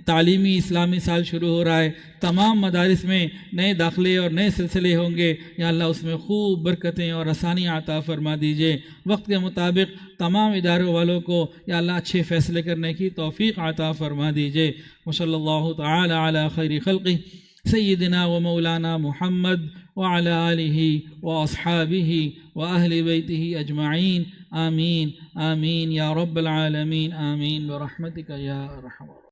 تعلیمی اسلامی سال شروع ہو رہا ہے، تمام مدارس میں نئے داخلے اور نئے سلسلے ہوں گے، یا اللہ اس میں خوب برکتیں اور آسانیاں عطا فرما دیجیے۔ وقت کے مطابق تمام اداروں والوں کو یا اللہ اچھے فیصلے کرنے کی توفیق عطا فرما دیجیے۔ وصلی اللہ تعالی علی خیر خلقہ سیدنا و مولانا محمد وعلی آلہ واصحابہ واہل بیتہ اجمعین، آمین آمین یا رب العالمین، آمین برحمتک یا ارحم الراحمین۔